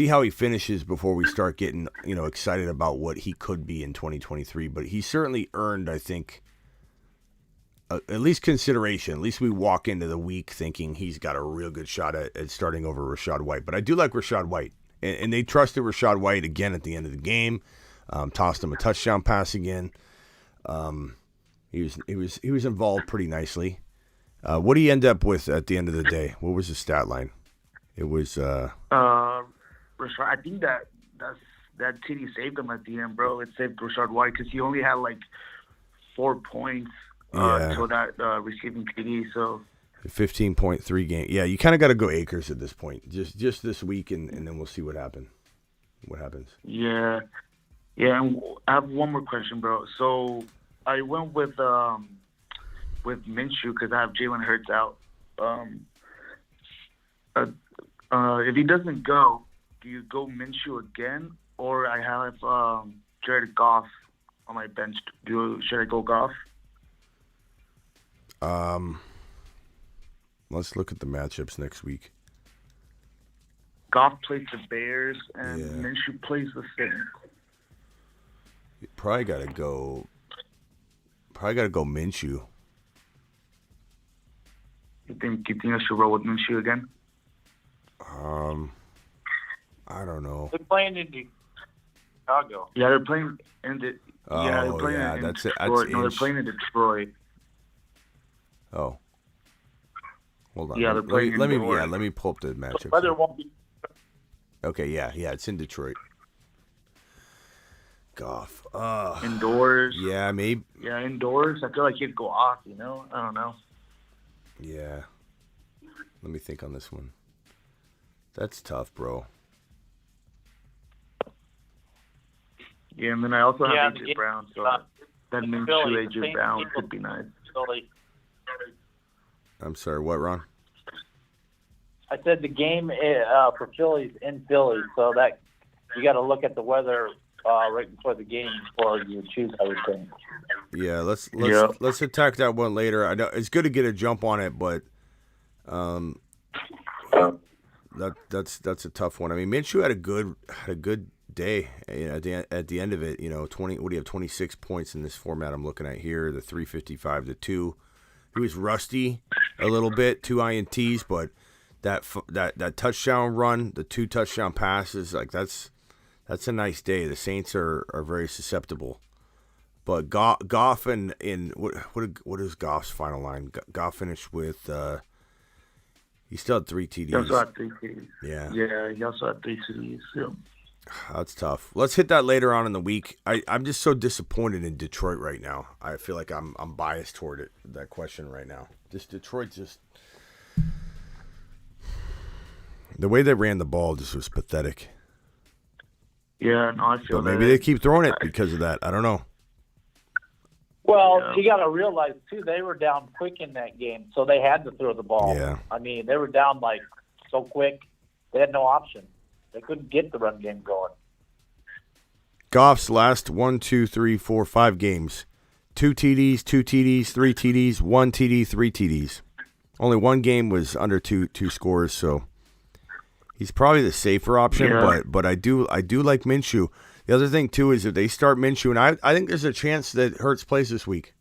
how he finishes before we start getting excited about what he could be in 2023. But he certainly earned, I think, at least consideration. At least we walk into the week thinking he's got a real good shot at starting over Rashad White. But I do like Rashad White, and they trusted Rashad White again at the end of the game. Tossed him a touchdown pass again. He was involved pretty nicely. What did he end up with at the end of the day? What was his stat line? It was Rashad. I think that TD saved him at the end, bro. It saved Rashad White because he only had like 4 points until that receiving TD. So 15.3 game. Yeah, you kind of got to go Akers at this point. Just this week, and then we'll see what happens. Yeah. Yeah, and I have one more question, bro. So I went with Minshew because I have Jalen Hurts out. If he doesn't go, do you go Minshew again, or I have Jared Goff on my bench? Should I go Goff? Let's look at the matchups next week. Goff plays the Bears, and Minshew plays the Saints. You probably gotta go Minshew. You think I should roll with Minshew again? I don't know. They're playing Indy. Chicago. Yeah, they're playing in the. Yeah, they're Oh, playing yeah, in that's it. Detroit. That's No, they're inch. playing in Detroit. Oh, hold on. Yeah, they're playing indoors. Let me pull up the matchup. Weather won't be. Okay, yeah, it's in Detroit. Goff. Indoors. Yeah, maybe. Yeah, indoors. I feel like he'd go off. I don't know. Yeah. Let me think on this one. That's tough, bro. Yeah, and then I also have the AJ game- Brown, so that means Philly, AJ the Brown same could be nice. Philly. I'm sorry, what, Ron? I said the game for Philly's in Philly, so that you got to look at the weather right before the game before you choose. I would think. Yeah, let's attack that one later. I know it's good to get a jump on it, but that's a tough one. I mean, Minshew had a good day. At the end of it, 20. What do you have? 26 points in this format I'm looking at here. The 355 to 2. He was rusty a little bit, 2 INTs, but that touchdown run, the 2 touchdown passes, like that's a nice day. The Saints are very susceptible. But Goff and what is Goff's final line? Goff finished with he still had 3 TDs. He also had 3 TDs. Yeah. Yeah, he also had 3 TDs. Yeah. That's tough. Let's hit that later on in the week. I'm just so disappointed in Detroit right now. I feel like I'm biased toward it. That question right now. Detroit the way they ran the ball just was pathetic. Yeah, no, I feel but maybe they keep throwing it because of that. I don't know. Well, you got to realize too, they were down quick in that game, so they had to throw the ball. Yeah. I mean, they were down like so quick, they had no option. They couldn't get the run game going. Goff's last 1, 2, 3, 4, 5 games. 2 TDs, 2 TDs, 3 TDs, 1 TD, 3 TDs. Only one game was under two scores, so he's probably the safer option. Yeah. But I do like Minshew. The other thing too is if they start Minshew, and I think there's a chance that Hurts plays this week.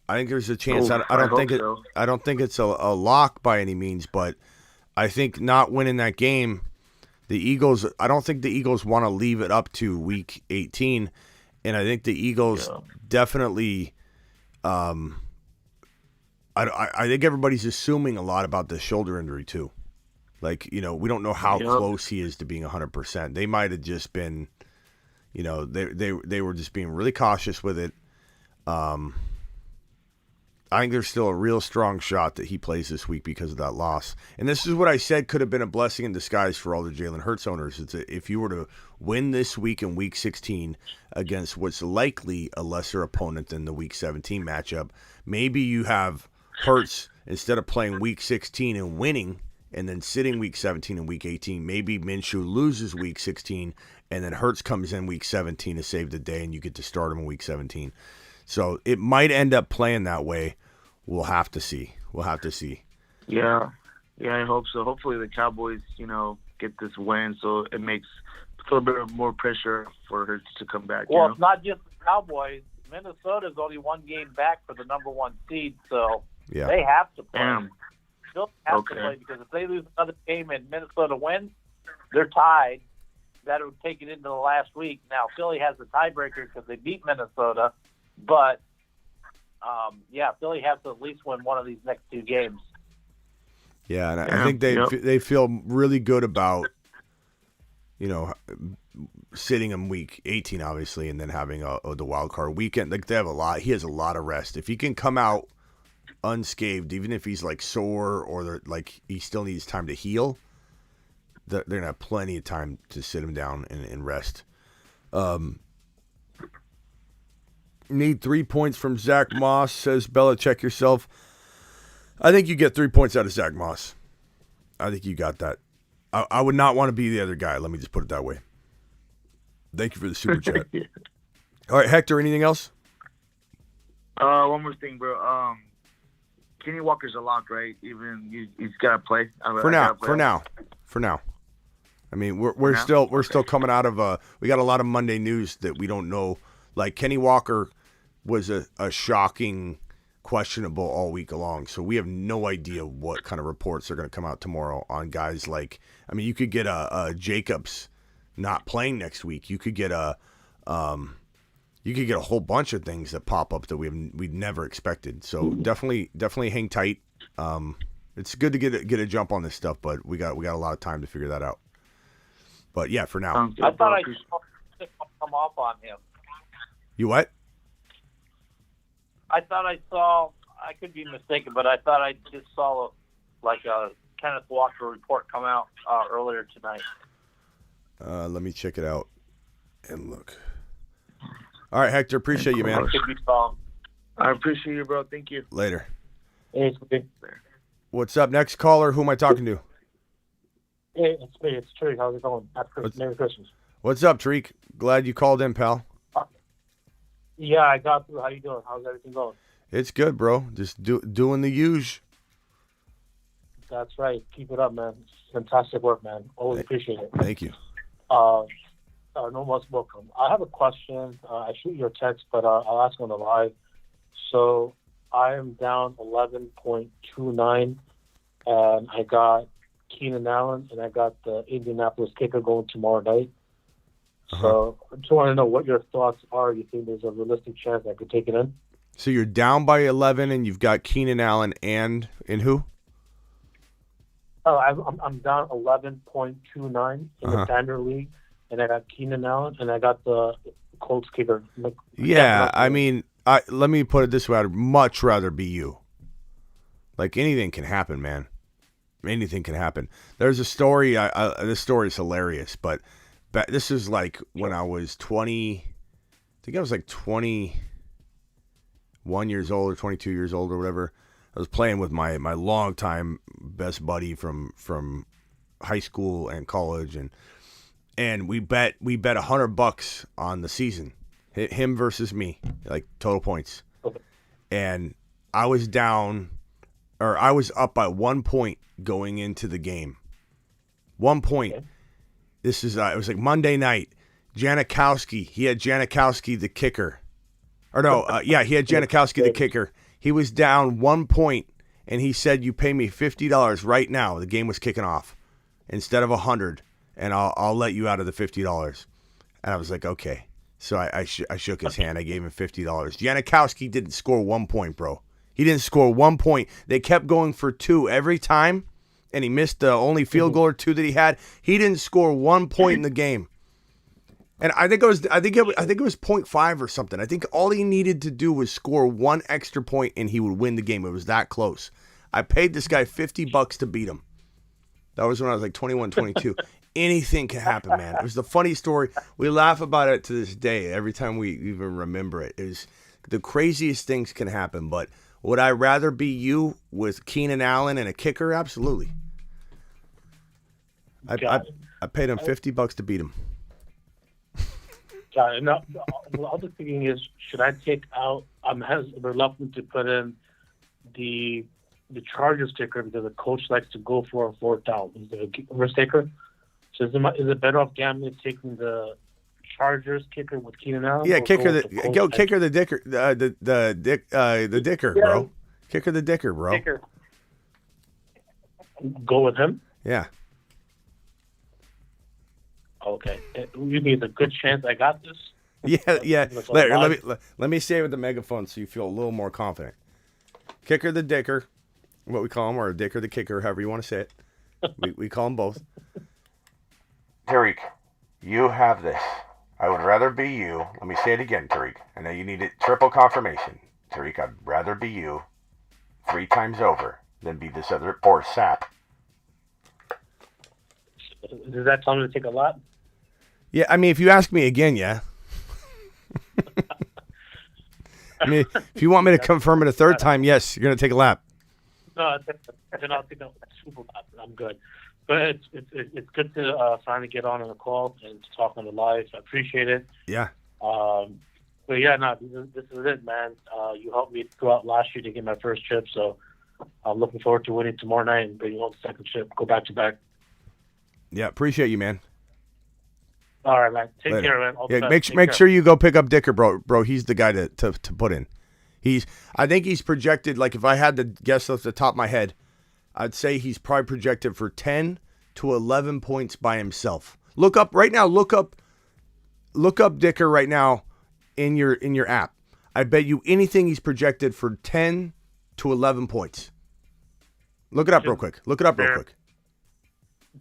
I think there's a chance. I don't think it's a lock by any means, but I think not winning that game. The Eagles, I don't think the Eagles want to leave it up to week 18, and I think the Eagles definitely. I think everybody's assuming a lot about the shoulder injury too. Like, we don't know how close he is to being 100%. They might have just been, they were just being really cautious with it. I think there's still a real strong shot that he plays this week because of that loss. And this is what I said could have been a blessing in disguise for all the Jalen Hurts owners. It's if you were to win this week in Week 16 against what's likely a lesser opponent than the Week 17 matchup, maybe you have Hurts, instead of playing Week 16 and winning and then sitting Week 17 and Week 18, maybe Minshew loses Week 16 and then Hurts comes in Week 17 to save the day and you get to start him in Week 17. So it might end up playing that way. We'll have to see. Yeah, I hope so. Hopefully the Cowboys, get this win, so it makes a little bit more pressure for her to come back. Well, it's not just the Cowboys. Minnesota's only one game back for the number 1 seed, so they have to play. Damn. Still have to play because if they lose another game and Minnesota wins, they're tied. That would take it into the last week. Now Philly has the tiebreaker because they beat Minnesota, but Philly has to at least win one of these next 2 games. Yeah, and I think they feel really good about, sitting him Week 18, obviously, and then having the wild card weekend. Like they have he has a lot of rest. If he can come out unscathed, even if he's like sore or like he still needs time to heal, they're gonna have plenty of time to sit him down and rest. Need 3 points from Zach Moss, says Belichick yourself. I think you get 3 points out of Zach Moss. I think you got that. I would not want to be the other guy. Let me just put it that way. Thank you for the super chat. All right, Hector, anything else? One more thing, bro. Kenny Walker's a lock, right? Even he's got to play. For now. I mean, we're still coming out of we got a lot of Monday news that we don't know. Like Kenny Walker was a shocking questionable all week long, so we have no idea what kind of reports are going to come out tomorrow on guys like. I mean, you could get a Jacobs not playing next week. You could get a whole bunch of things that pop up that we'd never expected. So definitely hang tight. It's good to get a jump on this stuff, but we got a lot of time to figure that out. But yeah, for now. I thought I saw come off on him. You what? I thought I saw. I could be mistaken, but I thought I just saw a Kenneth Walker report come out earlier tonight. Let me check it out and look. All right, Hector. Appreciate you, man. I could be wrong. I appreciate you, bro. Thank you. Later. Hey, it's me. What's up? Next caller. Who am I talking to? Hey, it's me. It's Tariq. How's it going? Merry Christmas. What's up, Tariq? Glad you called in, pal. Yeah, I got through. How you doing? How's everything going? It's good, bro. Just doing the usual. That's right. Keep it up, man. It's fantastic work, man. Always appreciate it. Thank you. No, most welcome. I have a question. I shoot your text, but I'll ask on the live. So I am down 11.29, and I got Keenan Allen, and I got the Indianapolis kicker going tomorrow night. So I just want to know what your thoughts are. You think there's a realistic chance I could take it in? So you're down by 11, and you've got Keenan Allen and who? Oh, I'm down 11.29 in the standard league, and I got Keenan Allen, and I got the Colts kicker. Yeah, I mean, let me put it this way: I'd much rather be you. Like anything can happen, man. Anything can happen. There's a story. This story is hilarious, but this is like when I was 20. I think I was like 21 years old or 22 years old or whatever. I was playing with my longtime best buddy from high school and college, and we bet $100 on the season, him versus me, like total points. Okay. And I was down, or I was up by 1 point going into the game. 1 point. Okay. This is it was like Monday night. Janikowski, he had Janikowski the kicker, or no, he had Janikowski the kicker. He was down 1 point, and he said, "You pay me $50 right now." The game was kicking off, instead of $100, and I'll let you out of the $50. And I was like, okay. So I shook his hand. I gave him $50. Janikowski didn't score 1 point, bro. He didn't score 1 point. They kept going for two every time, and he missed the only field goal or two that he had. He didn't score 1 point in the game. And I think it was 0.5 or something. I think all he needed to do was score one extra point and he would win the game. It was that close. I paid this guy $50 to beat him. That was when I was like 21, 22. Anything can happen, man. It was the funny story. We laugh about it to this day. Every time we even remember it, is the craziest things can happen. But would I rather be you with Keenan Allen and a kicker? Absolutely. I paid him $50 to beat him. No, the other thing is, should I take out? I'm reluctant to put in the Chargers kicker because the coach likes to go for a fourth down. Is it a risk taker? So is it better off gambling taking the Chargers kicker with Keenan Allen? Yeah, kicker the dicker, the dicker, bro. Kicker the dicker, bro. Dicker. Go with him. Yeah. Okay, you mean a good chance I got this? Yeah. Let me say it with the megaphone so you feel a little more confident. Kicker the dicker, what we call him, or dicker the kicker, however you want to say it. We call them both. Tariq, you have this. I would rather be you. Let me say it again, Tariq. I know you need it triple confirmation. Tariq, I'd rather be you 3 times over than be this other poor sap. Does that tell me to take a lot? Yeah, I mean, if you ask me again, yeah. I mean, if you want me to confirm it a third time, yes, you're going to take a lap. No, then I'll take a super lap. I'm good. But it's good to finally get on a call and to talk on the live. I appreciate it. Yeah. But yeah, no, this is it, man. You helped me throughout last year to get my first chip, so I'm looking forward to winning tomorrow night and bringing home the second chip. Go back to back. Yeah, appreciate you, man. All right, man. Take Later. care, man. All yeah, make sure you go pick up Dicker, bro. He's the guy to put in. I think he's projected, like if I had to guess off the top of my head, I'd say he's probably projected for 10 to 11 points by himself. Look up right now. Look up Dicker right now in your app. I bet you anything he's projected for 10 to 11 points. Look it up real quick.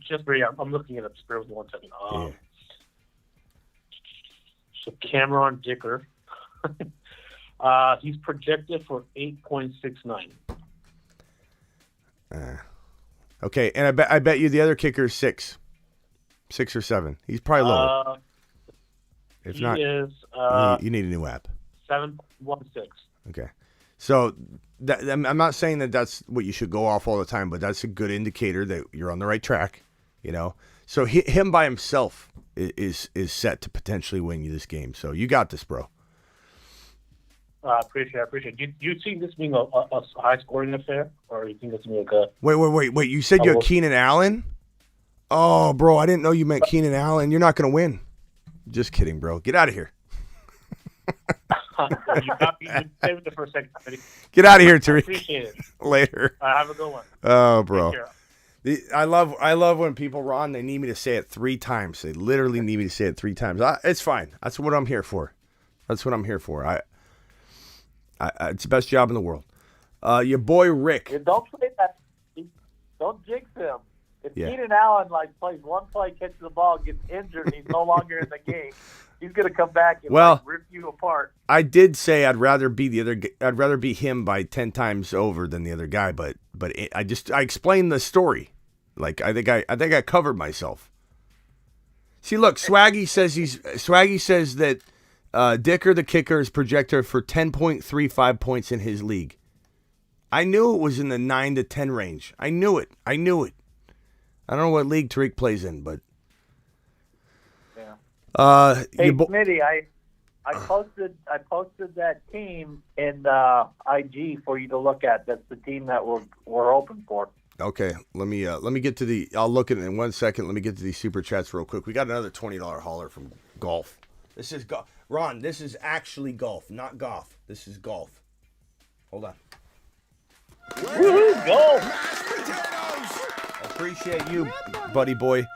Just for I'm looking it up. Spare with 1 second. So Cameron Dicker, he's projected for 8.69. Okay, and I bet you the other kicker is 6 or 7. He's probably lower. If not, is, you need a new app. 7.16. Okay, so I'm not saying that that's what you should go off all the time, but that's a good indicator that you're on the right track. You know, so him by himself is set to potentially win you this game. So you got this, bro. I appreciate it. Do you see this being a high scoring affair, or you think this being like a? Wait! You said you're Keenan Allen? Oh, bro, I didn't know you meant Keenan Allen. You're not gonna win. Just kidding, bro. Get out of here. Save it for a second. Get out of here, Tariq. Appreciate it. Later. Have a good one. Oh, bro. I love when people, Ron, they need me to say it 3 times. They literally need me to say it 3 times. It's fine. That's what I'm here for. It's the best job in the world. Your boy Rick. Yeah, don't say that. Don't jinx him. If Keenan Allen plays one play, catches the ball, gets injured, and he's no longer in the game, he's going to come back and rip you apart. I did say I'd rather be him by 10 times over than the other guy, but I explained the story. Like I think I covered myself. See, look, Swaggy says that Dicker the kicker is projected for 10.35 points in his league. I knew it was in the 9 to 10 range. I knew it. I don't know what league Tariq plays in, but hey, Smitty, I posted that team in IG for you to look at. That's the team that we're hoping for. Okay, let me get to the. I'll look at it in 1 second. Let me get to these super chats real quick. We got another $20 hauler from Golf. This is Ron. This is actually golf, not golf. This is golf. Hold on. Woohoo, golf! Appreciate you, buddy boy.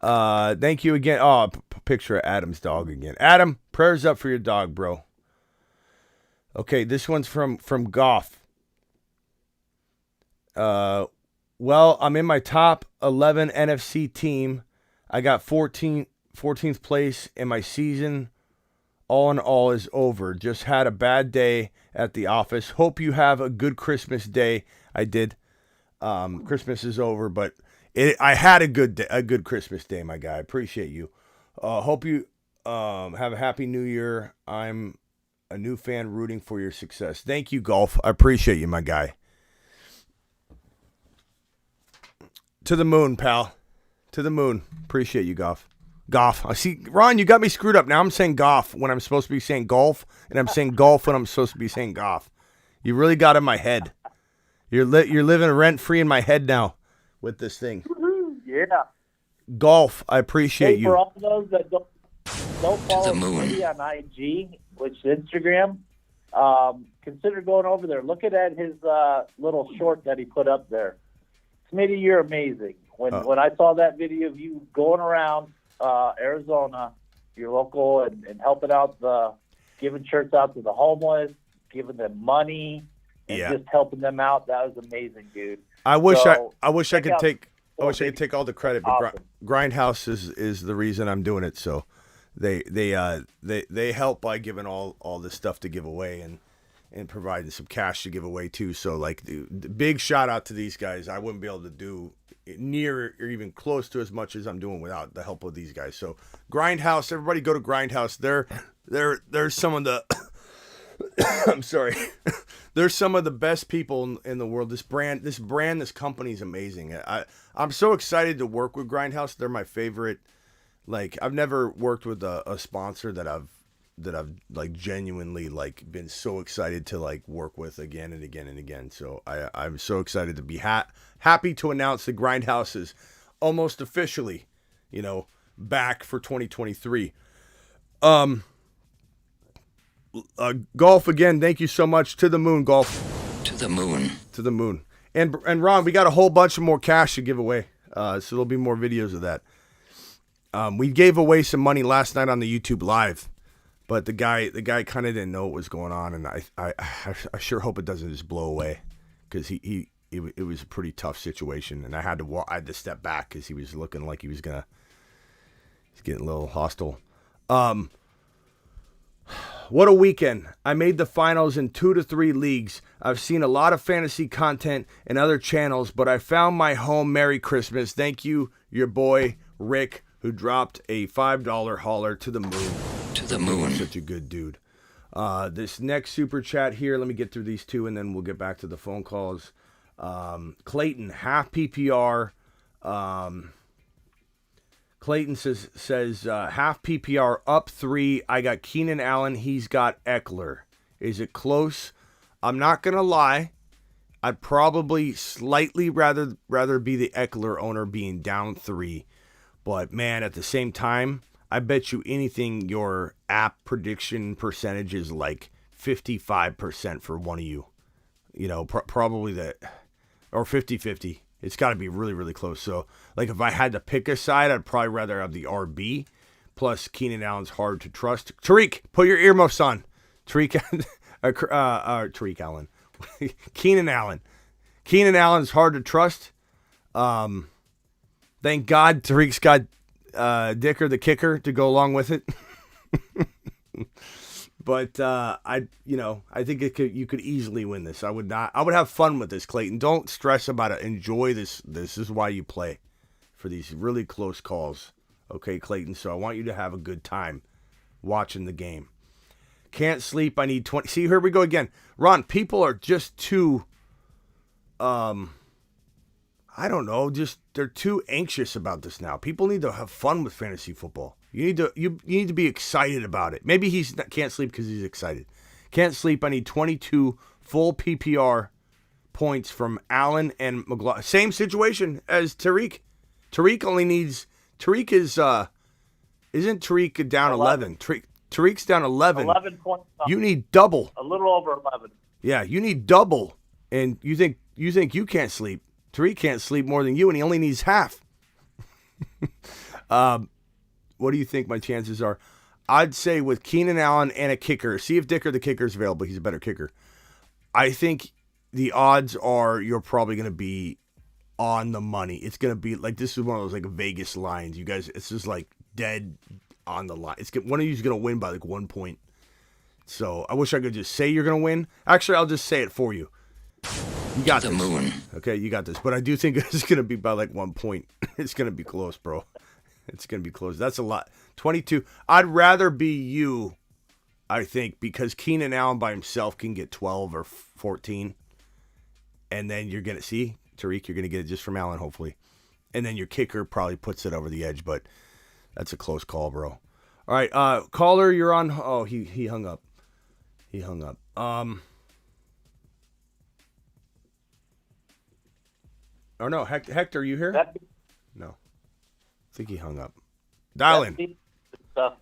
Thank you again. Oh, picture of Adam's dog again. Adam, prayers up for your dog, bro. Okay, this one's from Goff. Well, I'm in my top 11 NFC team. I got 14th place, and my season, all in all, is over. Just had a bad day at the office. Hope you have a good Christmas day. I did. Christmas is over, but I had a good Christmas day, my guy. I appreciate you. Hope you have a happy New Year. I'm a new fan rooting for your success. Thank you, Golf. I appreciate you, my guy. To the moon, pal. To the moon. Appreciate you, Goff. I see, Ron, you got me screwed up. Now I'm saying golf when I'm supposed to be saying golf, and I'm saying golf when I'm supposed to be saying golf. You really got in my head. You're living rent free in my head now with this thing. Yeah. Golf. I appreciate you. For all those that don't follow me on IG, which is Instagram, consider going over there. Look at his little short that he put up there. Smitty, you're amazing. When I saw that video of you going around Arizona, your local, and helping out giving shirts out to the homeless, giving them money, and just helping them out, that was amazing, dude. I wish I could take all the credit, but awesome. Grindhouse is the reason I'm doing it. So they help by giving all this stuff to give away and providing some cash to give away too. So the big shout out to these guys. I wouldn't be able to do near or even close to as much as I'm doing without the help of these guys. So Grindhouse, everybody go to Grindhouse. They're some of the I'm sorry. They're some of the best people in the world. This company is amazing. I'm so excited to work with Grindhouse. They're my favorite. I've never worked with a sponsor that I've genuinely been so excited to work with again and again and again. So I'm so excited to be happy to announce the Grindhouse is almost officially, back for 2023. Golf again. Thank you so much. To the moon, Golf. To the moon. To the moon. And Ron, we got a whole bunch of more cash to give away. So there'll be more videos of that. We gave away some money last night on the YouTube live, but the guy kind of didn't know what was going on, and I sure hope it doesn't just blow away, because it was a pretty tough situation, and I had to step back because he was looking like he's getting a little hostile. What a weekend. I made the finals in 2 to 3 leagues. I've seen a lot of fantasy content and other channels, but I found my home. Merry Christmas. Thank you, your boy, Rick, who dropped a $5 hauler to the moon. To the moon. Such a good dude. This next super chat here, let me get through these two, and then we'll get back to the phone calls. Clayton, half PPR. Clayton says half PPR up 3. I got Keenan Allen. He's got Eckler. Is it close? I'm not gonna lie. I'd probably slightly rather be the Eckler owner being down 3. But man, at the same time, I bet you anything your app prediction percentage is like 55% for one of you. You know, probably that, or 50-50. It's got to be really, really close. So, like, if I had to pick a side, I'd probably rather have the RB. Plus, Keenan Allen's hard to trust. Tariq, put your earmuffs on. Tariq Allen. Keenan Allen. Keenan Allen's hard to trust. Thank God Tariq's got Dicker the kicker to go along with it. But I think you could easily win this. I would have fun with this, Clayton. Don't stress about it. Enjoy this. This is why you play, for these really close calls. Okay, Clayton. So I want you to have a good time watching the game. Can't sleep. I need 20. See, here we go again. Ron, people are just too I don't know, just they're too anxious about this now. People need to have fun with fantasy football. You need to be excited about it. Maybe can't sleep because he's excited. Can't sleep. I need 22 full PPR points from Allen and McLaughlin. Same situation as Tariq. Tariq isn't Tariq down 11? Tariq's down 11. 11 points. You need double. A little over 11. Yeah, you need double. And you think you can't sleep. Tariq can't sleep more than you, and he only needs half. What do you think my chances are? I'd say with Keenan Allen and a kicker, see if Dicker the kicker is available. He's a better kicker. I think the odds are you're probably going to be on the money. It's going to be like, this is one of those like Vegas lines. You guys, it's just like dead on the line. One of you is going to win by like 1 point. So I wish I could just say you're going to win. Actually, I'll just say it for you. You got the this. Moon. Okay, you got this. But I do think it's going to be by like 1 point. It's going to be close, bro. It's going to be close. That's a lot. 22. I'd rather be you, I think, because Keenan Allen by himself can get 12 or 14. And then you're going to see, Tariq, you're going to get it just from Allen, hopefully. And then your kicker probably puts it over the edge, but that's a close call, bro. All right, caller, you're on. Oh, he hung up. He hung up. Oh, no, Hector, you here? No. I think he hung up. Dial in. Stuff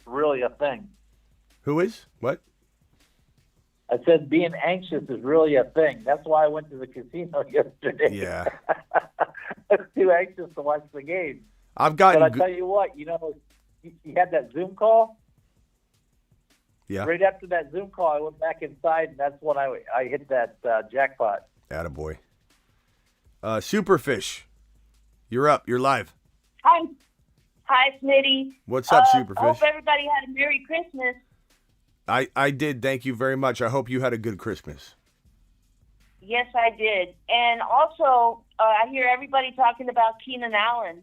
really a thing. Who is? What? I said being anxious is really a thing. That's why I went to the casino yesterday. Yeah. I was too anxious to watch the game. I've gotten. But I tell you what, you had that Zoom call. Yeah. Right after that Zoom call, I went back inside, and that's when I hit that jackpot. Attaboy. Superfish, you're up. You're live. Hi, Smitty. What's up, Superfish? I hope everybody had a Merry Christmas. I did. Thank you very much. I hope you had a good Christmas. Yes, I did. And also, I hear everybody talking about Keenan Allen.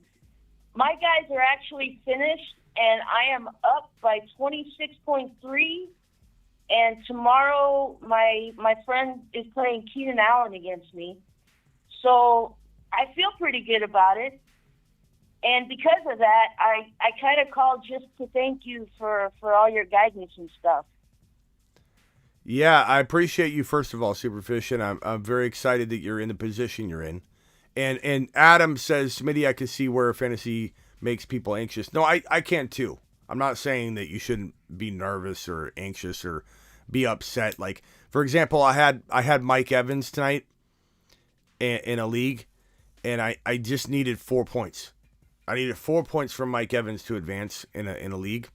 My guys are actually finished, and I am up by 26.3. And tomorrow, my friend is playing Keenan Allen against me. So I feel pretty good about it. And because of that, I kind of called just to thank you for all your guidance and stuff. Yeah, I appreciate you, first of all, Superfish, and I'm very excited that you're in the position you're in. And Adam says, Smitty, I can see where fantasy makes people anxious. No, I can too. I'm not saying that you shouldn't be nervous or anxious or be upset. Like, for example, I had Mike Evans tonight in a league, and I just needed 4 points. I needed 4 points from Mike Evans to advance in a league.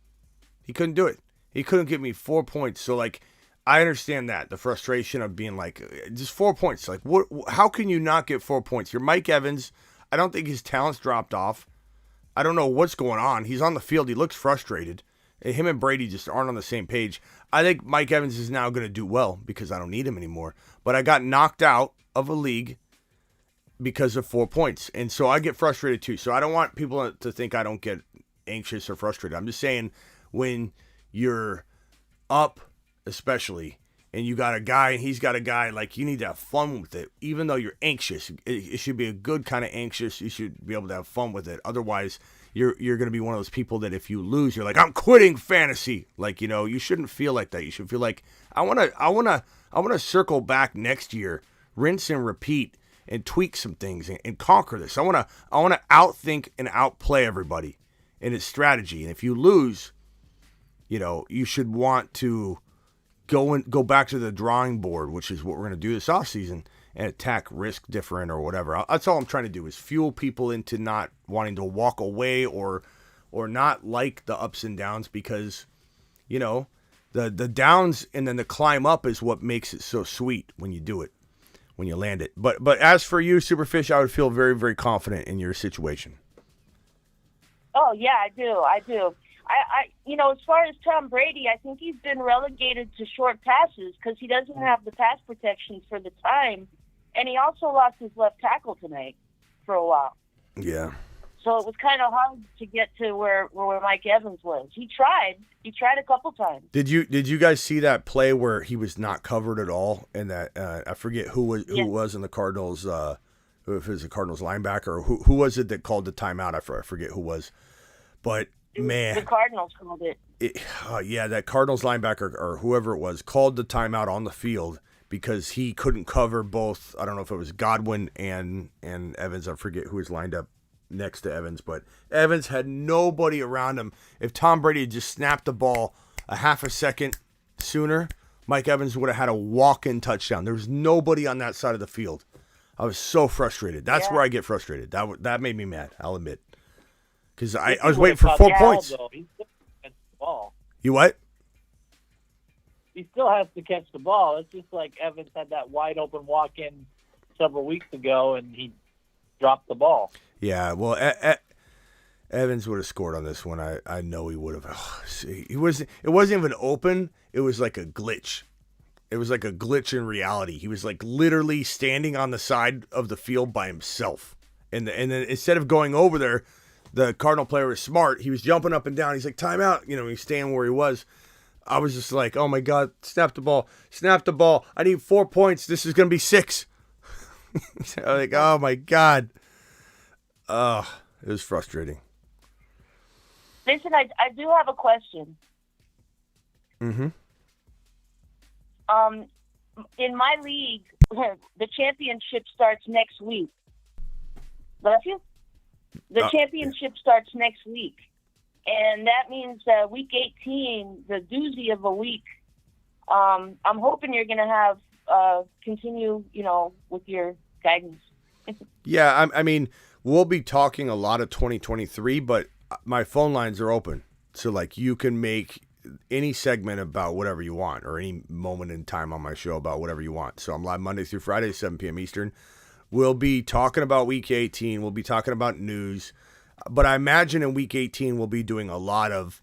He couldn't do it. He couldn't give me 4 points. So, like, I understand that, the frustration of being like, just 4 points. Like, what? How can you not get 4 points? You're Mike Evans. I don't think his talent's dropped off. I don't know what's going on. He's on the field. He looks frustrated. Him and Brady just aren't on the same page. I think Mike Evans is now going to do well because I don't need him anymore. But I got knocked out of a league because of 4 points. And so I get frustrated too. So I don't want people to think I don't get anxious or frustrated. I'm just saying when you're up, especially, and you got a guy and he's got a guy, like, you need to have fun with it. Even though you're anxious, it should be a good kind of anxious. You should be able to have fun with it. Otherwise, you're going to be one of those people that if you lose, you're like, I'm quitting fantasy. Like, you know, you shouldn't feel like that. You should feel like I want to circle back next year, rinse and repeat, and tweak some things and conquer this. I want to outthink and outplay everybody in its strategy. And if you lose, you know, you should want to go back to the drawing board, which is what we're going to do this offseason, and attack risk different or whatever. That's all I'm trying to do, is fuel people into not wanting to walk away or not like the ups and downs, because, you know, the downs and then the climb up is what makes it so sweet when you do it, when you land it. But as for you, Superfish, I would feel very, very confident in your situation. Oh, yeah, I do. I you know, as far as Tom Brady, I think he's been relegated to short passes because he doesn't have the pass protection for the time. And he also lost his left tackle tonight for a while. Yeah. So it was kind of hard to get to where Mike Evans was. He tried a couple times. Did you guys see that play where he was not covered at all? And that I forget who was in the Cardinals, if it was a Cardinals linebacker or who was it that called the timeout? I forget who was, but man, the Cardinals called it. That Cardinals linebacker or whoever it was called the timeout on the field because he couldn't cover both. I don't know if it was Godwin and Evans. I forget who was lined up next to Evans, but Evans had nobody around him. If Tom Brady had just snapped the ball a half a second sooner, Mike Evans would have had a walk-in touchdown. There was nobody on that side of the field. I was so frustrated. That's where I get frustrated. That made me mad, I'll admit. Because I was waiting for 4 points. He still catch the ball. You what? He still has to catch the ball. It's just like Evans had that wide open walk-in several weeks ago, and he dropped the ball. Yeah, well, Evans would have scored on this one. I know he would have. Oh, it wasn't even open. It was like a glitch. It was like a glitch in reality. He was like literally standing on the side of the field by himself. And then instead of going over there, the Cardinal player was smart. He was jumping up and down. He's like, timeout. You know, he's staying where he was. I was just like, oh my God, snap the ball. Snap the ball. I need 4 points. This is going to be 6. I'm like, oh my God. It was frustrating. Listen, I do have a question. Mm-hmm. In my league, the championship starts next week. Bless you? The championship starts next week. And that means week 18, the doozy of a week. I'm hoping you're going to have continue, you know, with your guidance. Yeah, I mean, we'll be talking a lot of 2023, but my phone lines are open. So, like, you can make any segment about whatever you want or any moment in time on my show about whatever you want. So I'm live Monday through Friday, 7 p.m. Eastern. We'll be talking about Week 18. We'll be talking about news. But I imagine in Week 18, we'll be doing a lot of,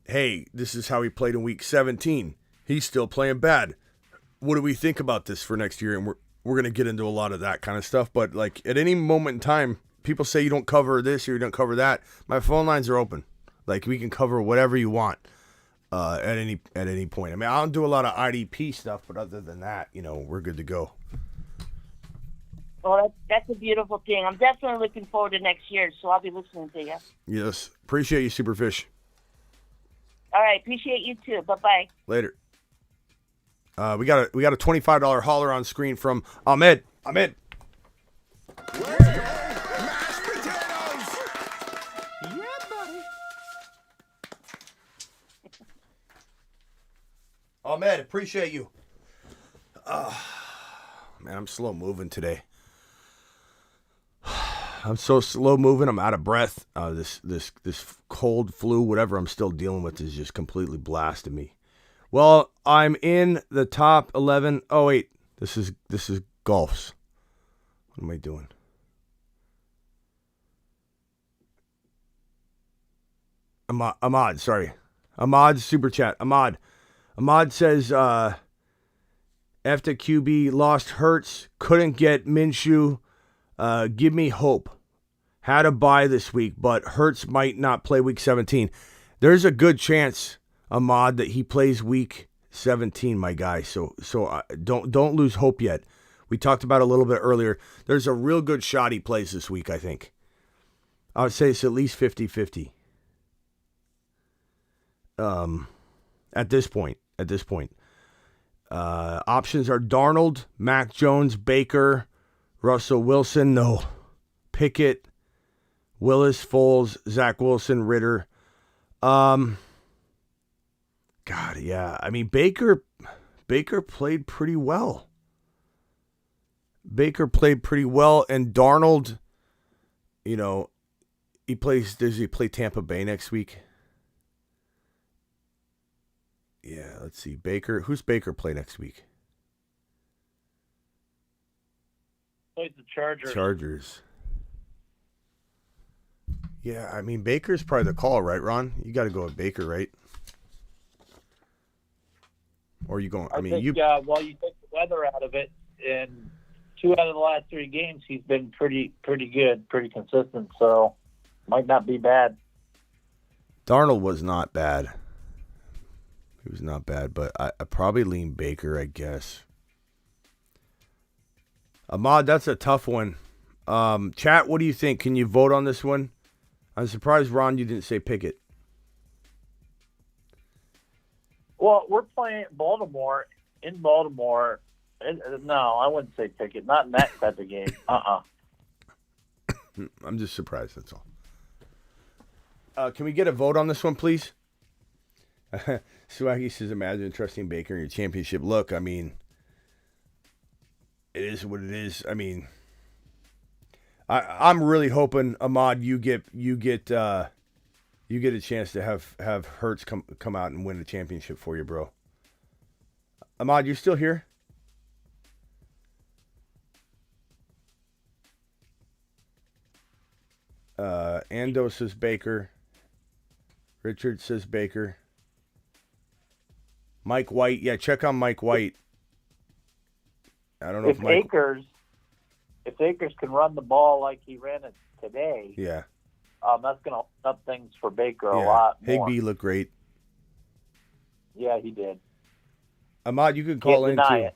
hey, this is how he played in Week 17. He's still playing bad. What do we think about this for next year? And we're going to get into a lot of that kind of stuff. But, like, at any moment in time, people say you don't cover this or you don't cover that. My phone lines are open. Like, we can cover whatever you want at any point. I mean, I don't do a lot of IDP stuff, but other than that, you know, we're good to go. Well, that's a beautiful thing. I'm definitely looking forward to next year, so I'll be listening to you. Yes. Appreciate you, Superfish. All right. Appreciate you, too. Bye-bye. Later. We got a $25 holler on screen from Ahmed. Ahmed. Mashed potatoes! Yeah, buddy. Ahmed, appreciate you. Man, I'm slow moving today. I'm so slow moving. I'm out of breath. This cold flu, whatever I'm still dealing with, is just completely blasting me. Well, I'm in the top 11. Oh wait, this is golf's. What am I doing? Ahmad, sorry. Ahmad's super chat. Ahmad says after QB lost Hurts, couldn't get Minshew. Give me hope. Had a bye this week, but Hurts might not play week 17. There's a good chance, Ahmad, that he plays week 17, my guy. So don't lose hope yet. We talked about it a little bit earlier. There's a real good shot he plays this week, I think. I would say it's at least 50-50. At this point. Options are Darnold, Mac Jones, Baker, Russell Wilson, no. Pickett, Willis, Foles, Zach Wilson, Ritter. God, yeah. I mean, Baker played pretty well. And Darnold, does he play Tampa Bay next week? Yeah, let's see. Baker, who's Baker play next week? Plays the Chargers. Yeah, I mean, Baker's probably the call, right, Ron? You got to go with Baker, right? Or are you going? You take the weather out of it, in 2 out of the last 3 games, he's been pretty good, pretty consistent. So, might not be bad. Darnold was not bad. He was not bad, but I probably lean Baker, I guess. Ahmad, that's a tough one. Chat, what do you think? Can you vote on this one? I'm surprised, Ron, you didn't say Pickett. Well, we're playing Baltimore. In Baltimore, no, I wouldn't say Pickett. Not in that type of game. I'm just surprised, that's all. Can we get a vote on this one, please? Swaggy says, imagine trusting Baker in your championship. Look, I mean, it is what it is. I mean, I'm really hoping, Ahmad, you get a chance to have Hurts come out and win the championship for you, bro. Ahmad, you still here? Ando says Baker. Richard says Baker. Mike White, yeah, check on Mike White. I don't know if Akers can run the ball like he ran it today. Yeah. That's going to open up things for Baker a lot more. Higbee looked great. Yeah, he did. Ahmad, you can call in too. It.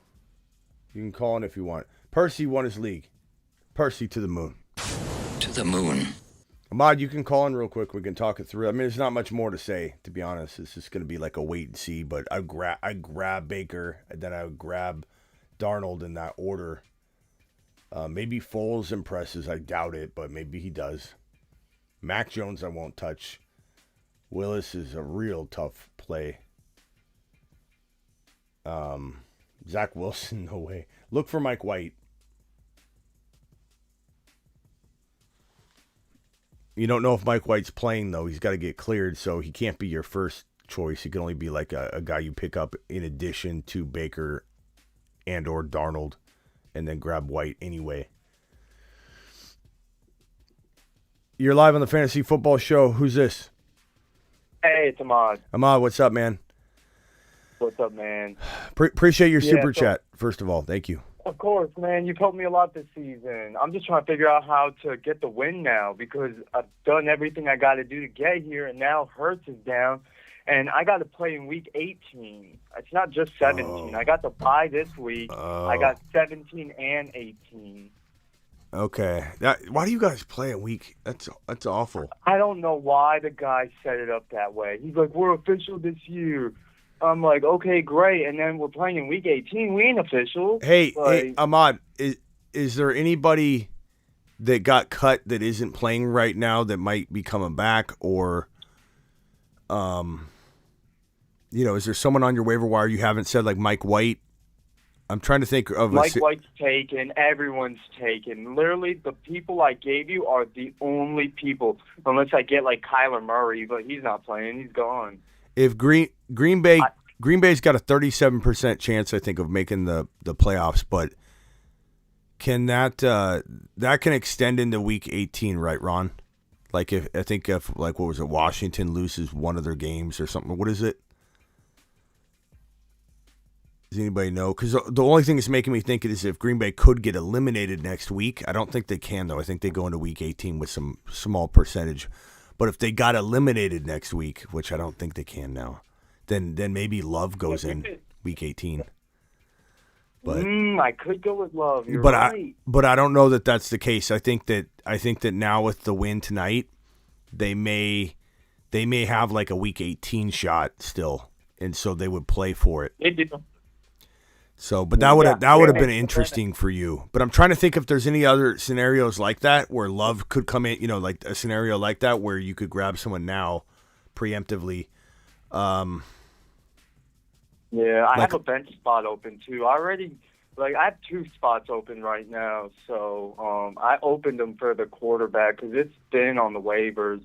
You can call in if you want. Percy won his league. Percy to the moon. To the moon. Ahmad, you can call in real quick. We can talk it through. I mean, there's not much more to say, to be honest. It's just going to be like a wait and see. But I grab Baker, and then I would grab Darnold in that order. Maybe Foles impresses. I doubt it, but maybe he does. Mac Jones I won't touch. Willis is a real tough play. Zach Wilson, no way. Look for Mike White. You don't know if Mike White's playing, though. He's got to get cleared, so he can't be your first choice. He can only be like a guy you pick up in addition to Baker and or Darnold, and then grab White anyway. You're live on the Fantasy Football Show. Who's this? Hey, it's Ahmad. Ahmad, what's up, man? What's up, man? Appreciate your super chat, first of all. Thank you. Of course, man. You've helped me a lot this season. I'm just trying to figure out how to get the win now because I've done everything I got to do to get here, and now Hurts is down, and I got to play in Week 18. It's not just 17. I got to bye this week. I got 17 and 18. Okay. Why do you guys play a week? That's awful. I don't know why the guy set it up that way. He's like, we're official this year. I'm like, okay, great. And then we're playing in Week 18. We ain't official. Hey, Ahmad, is there anybody that got cut that isn't playing right now that might be coming back? Or, is there someone on your waiver wire you haven't said, like Mike White I'm trying to think of Mike White's taken. Everyone's taken. Literally, the people I gave you are the only people, unless I get like Kyler Murray, but he's not playing. He's gone. If Green Bay's got a 37% chance, I think, of making the playoffs, but can that can extend into Week 18, right, Ron? Like if what was it, Washington loses one of their games or something. What is it? Does anybody know? Because the only thing that's making me think it is if Green Bay could get eliminated next week. I don't think they can, though. I think they go into Week 18 with some small percentage. But if they got eliminated next week, which I don't think they can now, then maybe Love goes in Week 18. But I could go with Love. You're right. But I don't know that that's the case. I think that now with the win tonight, they may have like a Week 18 shot still, and so they would play for it. They do. So, but that would have been interesting for you. But I'm trying to think if there's any other scenarios like that where Love could come in. You know, like a scenario like that where you could grab someone now, preemptively. Yeah, I have a bench spot open too. I have 2 spots open right now. So I opened them for the quarterback because it's been on the waivers,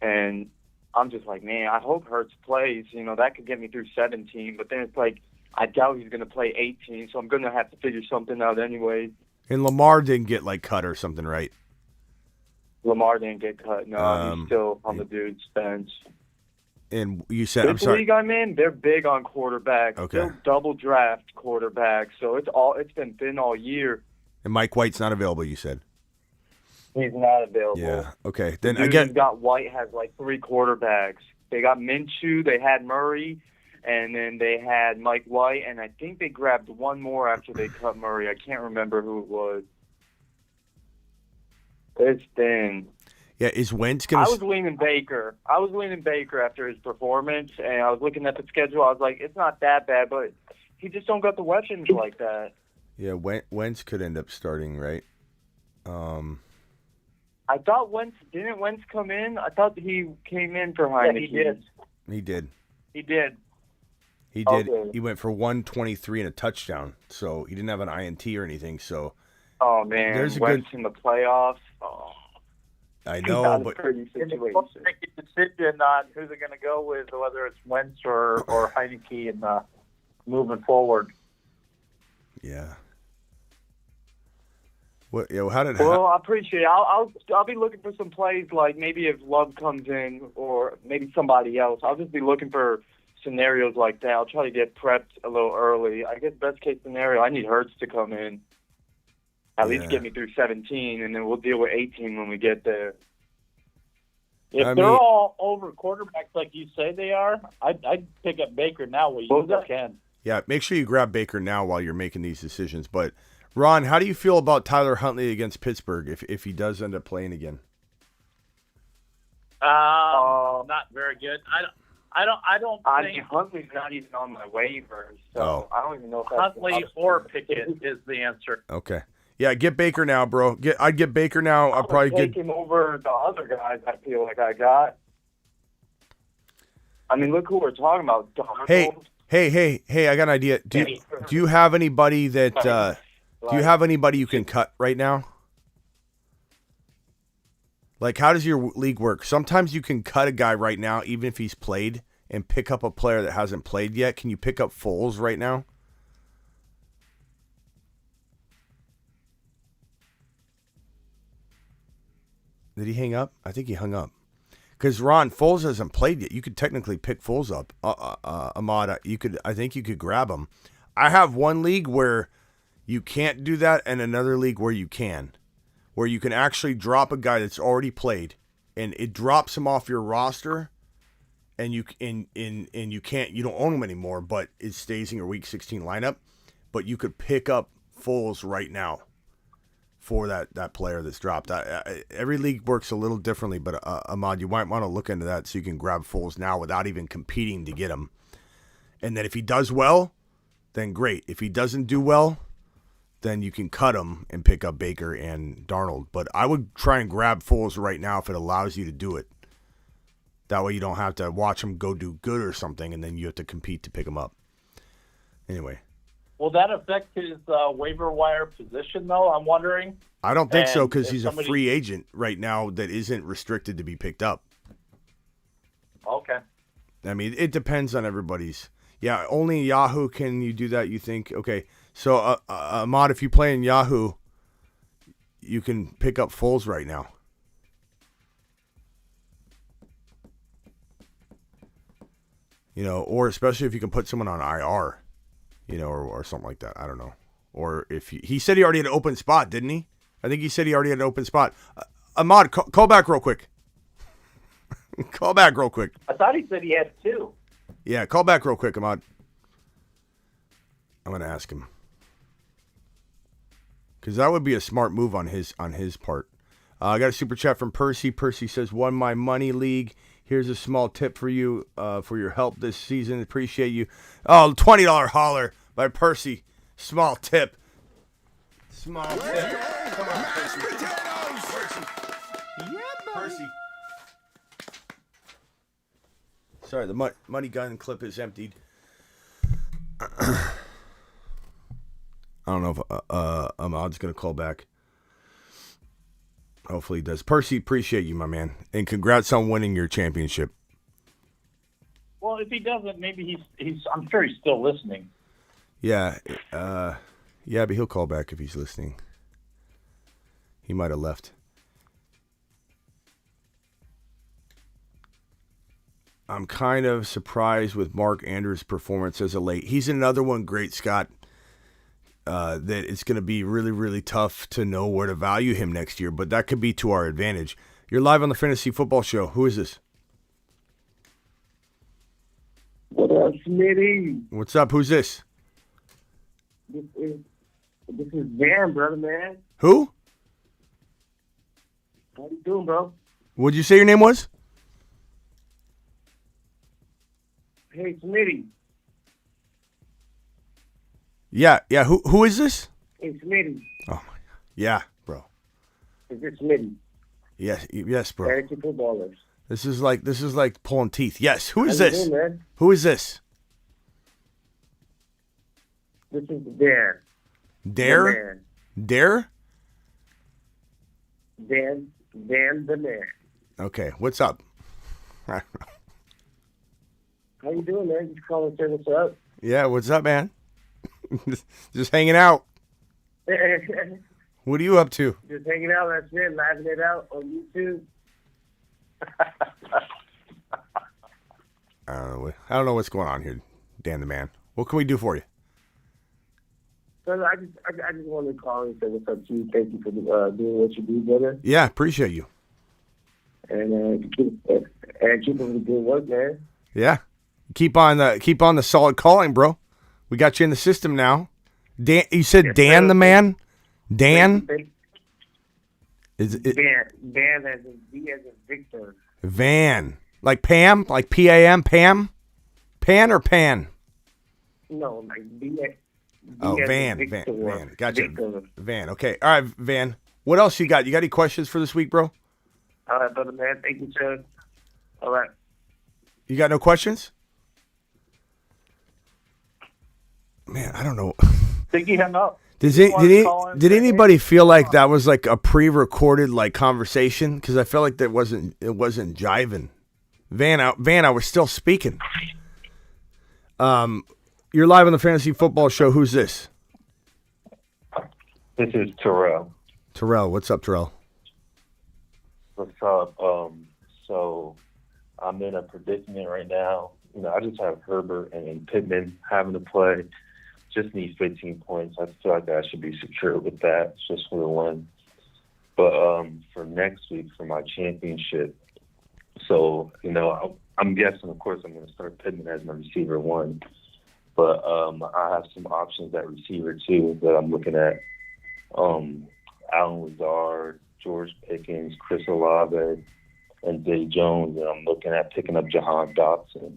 and I'm just like, man, I hope Hurts plays. You know, that could get me through 17. But then it's like, I doubt he's going to play 18, so I'm going to have to figure something out anyway. And Lamar didn't get like cut or something, right? Lamar didn't get cut. No, he's still on the dude's bench. And you said, this league I'm in, they're big on quarterbacks. Okay. They'll double draft quarterbacks, so it's been thin all year. And Mike White's not available, you said? He's not available. Yeah. Okay. Then the dude who's got White has like 3 quarterbacks. They got Minshew, they had Murray, and then they had Mike White, and I think they grabbed one more after they cut Murray. I can't remember who it was. It's thin. Yeah, is Wentz going to... I was leaning Baker. After his performance, and I was looking at the schedule. I was like, it's not that bad, but he just don't got the weapons like that. Yeah, Wentz could end up starting, right? I thought didn't Wentz come in? I thought he came in for Heineke. Yeah, he did. He did. Okay. He went for 123 and a touchdown, so he didn't have an INT or anything. So, oh man, there's Wentz in the playoffs. Oh. I know, but pretty situation. Make a decision on who they're going to go with, whether it's Wentz or Heineke, and moving forward. Yeah. What? You know, how did? Well, I appreciate it. I'll be looking for some plays, like maybe if Love comes in or maybe somebody else. I'll just be looking for scenarios like that. I'll try to get prepped a little early. I guess best case scenario, I need Hurts to come in. At least get me through 17, and then we'll deal with 18 when we get there. If they're all over quarterbacks like you say they are, I'd pick up Baker now while you still can. Yeah, make sure you grab Baker now while you're making these decisions. But, Ron, how do you feel about Tyler Huntley against Pittsburgh if he does end up playing again? Not very good. I don't think Huntley's not even on my waivers, so I don't even know if that's Huntley or Pickett is the answer. Okay. Yeah, get Baker now, bro. I'd get Baker now. I'll probably take him over the other guys. I feel like I got. I mean, look who we're talking about. Donald. Hey! I got an idea. Do you have anybody that? Do you have anybody you can cut right now? Like, how does your league work? Sometimes you can cut a guy right now, even if he's played, and pick up a player that hasn't played yet. Can you pick up Foles right now? Did he hang up? I think he hung up. Because Ron, Foles hasn't played yet. You could technically pick Foles up. Ahmad, I think you could grab him. I have one league where you can't do that, and another league where you can. Where you can actually drop a guy that's already played, and it drops him off your roster, and you don't own him anymore, but it stays in your Week 16 lineup. But you could pick up Foles right now for that player that's dropped. Every league works a little differently, but Ahmad, you might want to look into that so you can grab Foles now without even competing to get him. And then if he does well, then great. If he doesn't do well, then you can cut him and pick up Baker and Darnold. But I would try and grab Foles right now if it allows you to do it. That way you don't have to watch him go do good or something, and then you have to compete to pick him up. Anyway, will that affect his waiver wire position, though? I'm wondering. I don't think so And because if he's somebody- a free agent right now that isn't restricted to be picked up. Okay. I mean, it depends on everybody's. Yeah, only Yahoo can you do that, you think? Okay, so Ahmad, if you play in Yahoo, you can pick up Foles right now. You know, or especially if you can put someone on IR, you know, or something like that. I don't know. Or if he said he already had an open spot, didn't he? I think he said he already had an open spot. Ahmad, call back real quick. Call back real quick. I thought he said he had 2. Yeah, call back real quick, Ahmad. I'm going to ask him. Because that would be a smart move on his part. I got a super chat from Percy. Percy says, won my money league. Here's a small tip for you for your help this season. Appreciate you. Oh, $20 holler by Percy. Small tip. Small tip. Come on, Percy. Percy. Yeah, buddy. Percy. Sorry, the money gun clip is emptied. I don't know if Ahmad's going to call back. Hopefully he does. Percy, appreciate you, my man. And congrats on winning your championship. Well, if he doesn't, maybe he's. I'm sure he's still listening. Yeah. Yeah, but he'll call back if he's listening. He might have left. I'm kind of surprised with Mark Andrews' performance as of late. He's another one, great Scott, that it's going to be really, really tough to know where to value him next year, but that could be to our advantage. You're live on the Fantasy Football Show. Who is this? What up, Smitty? What's up? Who's this? This is Dan, brother, man. Who? How you doing, bro? What'd you say your name was? Hey, Smitty. Yeah. Who is this? Hey, Smitty. Oh my God. Yeah, bro. Is this Smitty? Yes, bro. Fantasy footballers. This is like pulling teeth. Yes. Who is How you this? doing, man? Who is this? This is Dan. Dare? Dare? Dan the man. Okay. What's up? How you doing, man? Just calling to say what's up. Yeah. What's up, man? Just hanging out. Just What are you up to? hanging out, that's it. Laughing it out on YouTube. I don't know what's going on here, Dan the man. What can we do for you? So I just wanted to call and say what's up to you. Thank you for doing what you do, brother. Yeah, appreciate you. And keep up the good work, man. Yeah, keep on the solid calling, bro. We got you in the system now. Dan, you said yes, Dan the man. Dan. Is it Dan as in D as in Victor. Van, like Pam, like PAM, Pam, Pan or Pan? No, like D. Oh, Van. Gotcha. Victor. Van. Okay. All right, Van. What else you got? You got any questions for this week, bro? All right, brother, man. Thank you, sir. All right. You got no questions? Man, I don't know. Think he hung up? Did anybody feel like that was like a pre-recorded like conversation? Because I felt like it wasn't jiving. Van, I was still speaking. You're live on the Fantasy Football Show. Who's this? This is Terrell. Terrell, what's up, Terrell? What's up? So I'm in a predicament right now. You know, I just have Herbert and Pittman having to play. Just need 15 points. I feel like I should be secure with that, just for the win. But for next week, for my championship, so, you know, I'm guessing, of course, I'm going to start Pittman as my receiver one. But I have some options at receiver two that I'm looking at. Alan Lazard, George Pickens, Chris Olave, and Zay Jones. And I'm looking at picking up Jahan Dotson.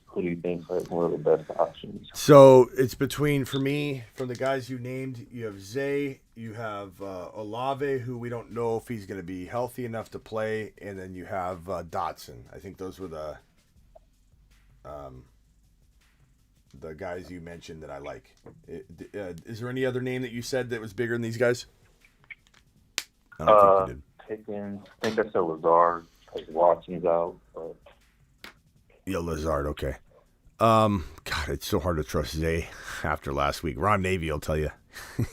Who do you think are one of the best options? So it's between, for me, from the guys you named, you have Zay, you have Olave, who we don't know if he's going to be healthy enough to play, and then you have Dotson. I think those were the guys you mentioned that I like. Is there any other name that you said that was bigger than these guys? I don't think you did. Pickens. I think I said Lazard because Watson's out. But... Yeah, Lazard. Okay. God, it's so hard to trust Zay after last week. Ron Navy, I'll tell you.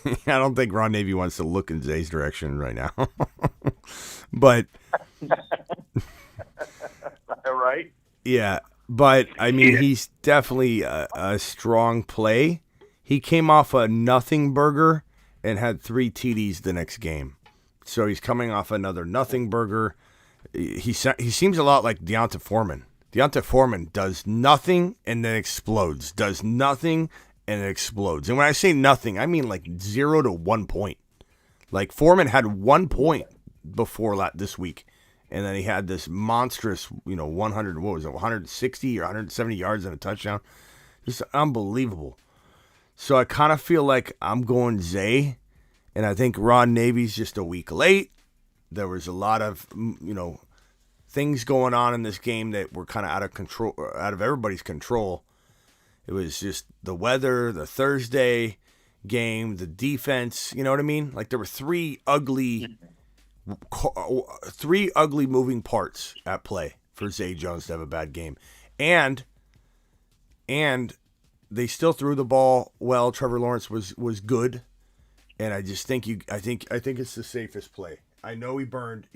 I don't think Ron Navy wants to look in Zay's direction right now. But right? Yeah, but I mean, he's definitely a strong play. He came off a nothing burger and had 3 TDs the next game. So he's coming off another nothing burger. He seems a lot like Deonta Foreman. Deonta Foreman does nothing and then explodes. Does nothing and it explodes. And when I say nothing, I mean like 0 to 1 point. Like Foreman had 1 point before this week. And then he had this monstrous, 160 or 170 yards and a touchdown. Just unbelievable. So I kind of feel like I'm going Zay. And I think Ron Navy's just a week late. There was a lot of, things going on in this game that were kind of out of control, out of everybody's control. It was just the weather, the Thursday game, the defense. You know what I mean? Like there were three ugly moving parts at play for Zay Jones to have a bad game, and they still threw the ball well. Trevor Lawrence was good, and I just think I think it's the safest play. I know he burned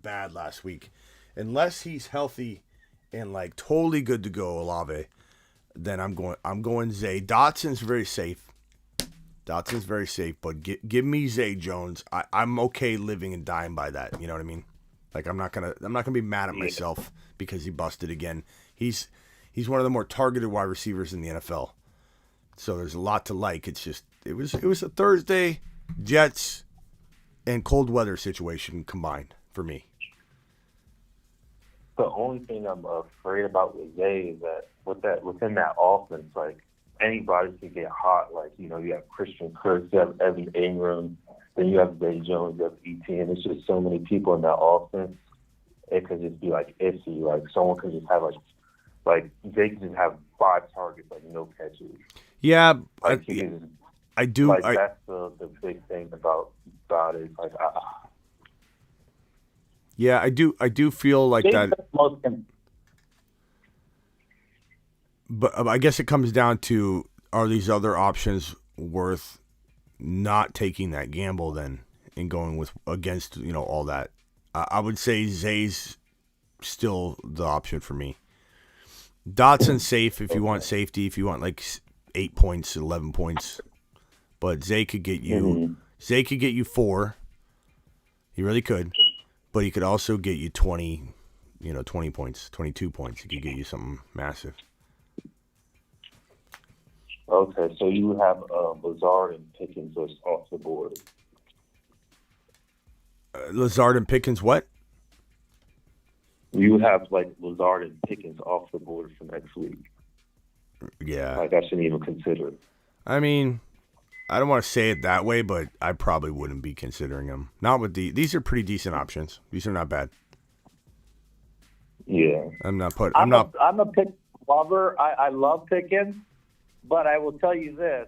bad last week. Unless he's healthy and like totally good to go, Olave, then I'm going Zay. Dotson's very safe. But give me Zay Jones. I'm okay living and dying by that. You know what I mean? Like I'm not gonna be mad at myself because he busted again. He's one of the more targeted wide receivers in the NFL. So there's a lot to like. It's just it was a Thursday, Jets, and cold weather situation combined for me. The only thing I'm afraid about with Zay is that within that offense, like anybody could get hot. Like you have Christian Kirk, you have Evan Ingram, then you have Zay Jones, you have ETN. It's just so many people in that offense. It could just be like iffy. Like someone could just have like Zay could just have 5 targets, like no catches. Yeah, like I do. Like that's the big thing about it. Like Yeah, I do feel like that. But I guess it comes down to, are these other options worth not taking that gamble then and going against all that? I would say Zay's still the option for me. Dotson's safe if you want safety, if you want like 8 points, 11 points. But Zay could get you 4. He really could. But he could also get you 20 points, 22 points. He could get you something massive. Okay, so you have Lazard and Pickens off the board. Lazard and Pickens what? You have like Lazard and Pickens off the board for next week. Yeah. Like I shouldn't even consider it. I mean, I don't want to say it that way, but I probably wouldn't be considering them. Not with these are pretty decent options. These are not bad. Yeah. I'm a pick lover. I love Pickens, but I will tell you this.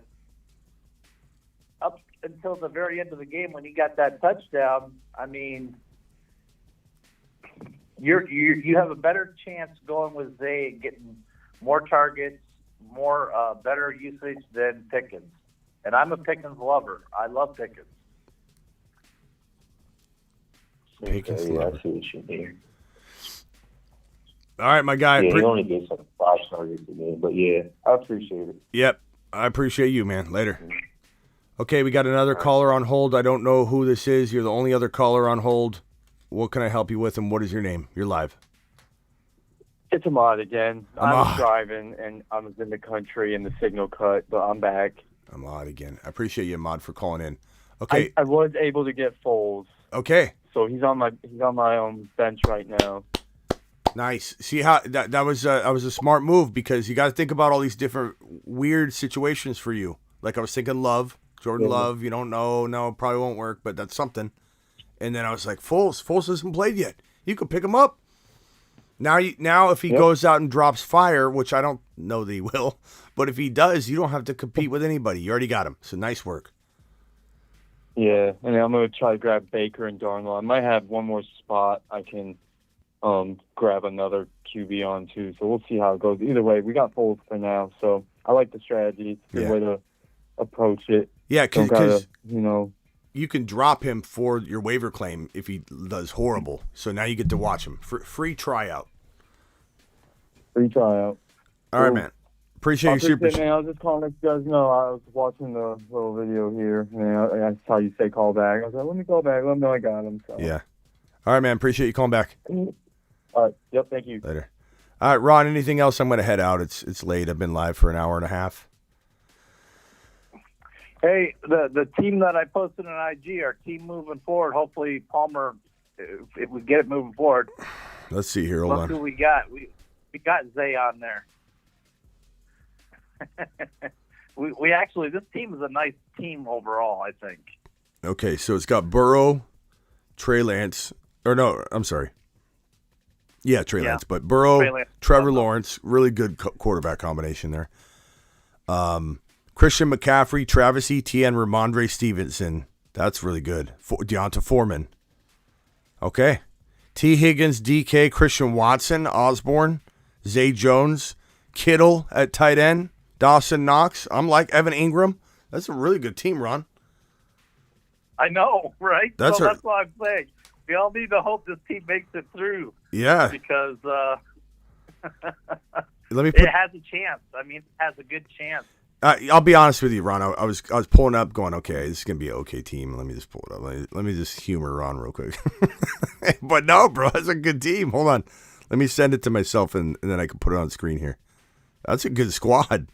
Up until the very end of the game when he got that touchdown, I mean, you have a better chance going with Zay and getting more targets, more better usage than Pickens. And I'm a Pickens lover. I love Pickens. Pickens lover. I see what you mean. All right, my guy. Yeah, he only gets like 5 targets a game, but yeah, I appreciate it. Yep, I appreciate you, man. Later. Okay, we got another caller on hold. I don't know who this is. You're the only other caller on hold. What can I help you with, and what is your name? You're live. It's Ahmad again. I Ahmad. was driving, and I was in the country, and the signal cut, but I'm back. Ahmad again. I appreciate you, Ahmad, for calling in. Okay. I was able to get Foles. Okay. So he's on my bench right now. Nice. See how that was a smart move because you got to think about all these different weird situations for you. Like I was thinking Jordan Love. You don't know. No, it probably won't work, but that's something. And then I was like, Foles hasn't played yet. You could pick him up. Now if he goes out and drops fire, which I don't know that he will, but if he does, you don't have to compete with anybody. You already got him. So nice work. Yeah, and I'm going to try to grab Baker and Darnold. I might have one more spot I can grab another QB on too. So we'll see how it goes. Either way, we got Foles for now. So I like the strategy. It's a good way to approach it. Yeah, because you know, you can drop him for your waiver claim if he does horrible. So now you get to watch him. Free tryout. Free tryout. All right, man. Appreciate your super. Man, I was just calling to let you guys know I was watching the little video here. And I saw you say call back. I was like, let me call back. Let them know I got him. So. Yeah. All right, man. Appreciate you calling back. All right. Yep. Thank you. Later. All right, Ron. Anything else? I'm going to head out. It's late. I've been live for an hour and a half. Hey, the team that I posted on IG, our team moving forward. Hopefully, Palmer, if we get it moving forward. Let's see here. Hold Look on. who we got. We got Zay on there. we actually, this team is a nice team overall, I think. Okay, so it's got Burrow, Trey Lance, or no, I'm sorry. Yeah, Trey Lance, but Burrow, Trevor Lawrence, really good quarterback combination there. Christian McCaffrey, Travis Etienne, Ramondre Stevenson. That's really good. Deonta Foreman. Okay. T. Higgins, DK, Christian Watson, Osborne, Zay Jones, Kittle at tight end, Dawson Knox. I'm like Evan Ingram. That's a really good team, Ron. I know, right? That's that's what I'm saying. We all need to hope this team makes it through. Yeah. Because Let me it has a chance. I mean, it has a good chance. I'll be honest with you, Ron. I was pulling up, going, okay, this is gonna be an okay team. Let me just pull it up. Let me just humor Ron real quick. But no, bro, it's a good team. Hold on, let me send it to myself, and then I can put it on screen here. That's a good squad.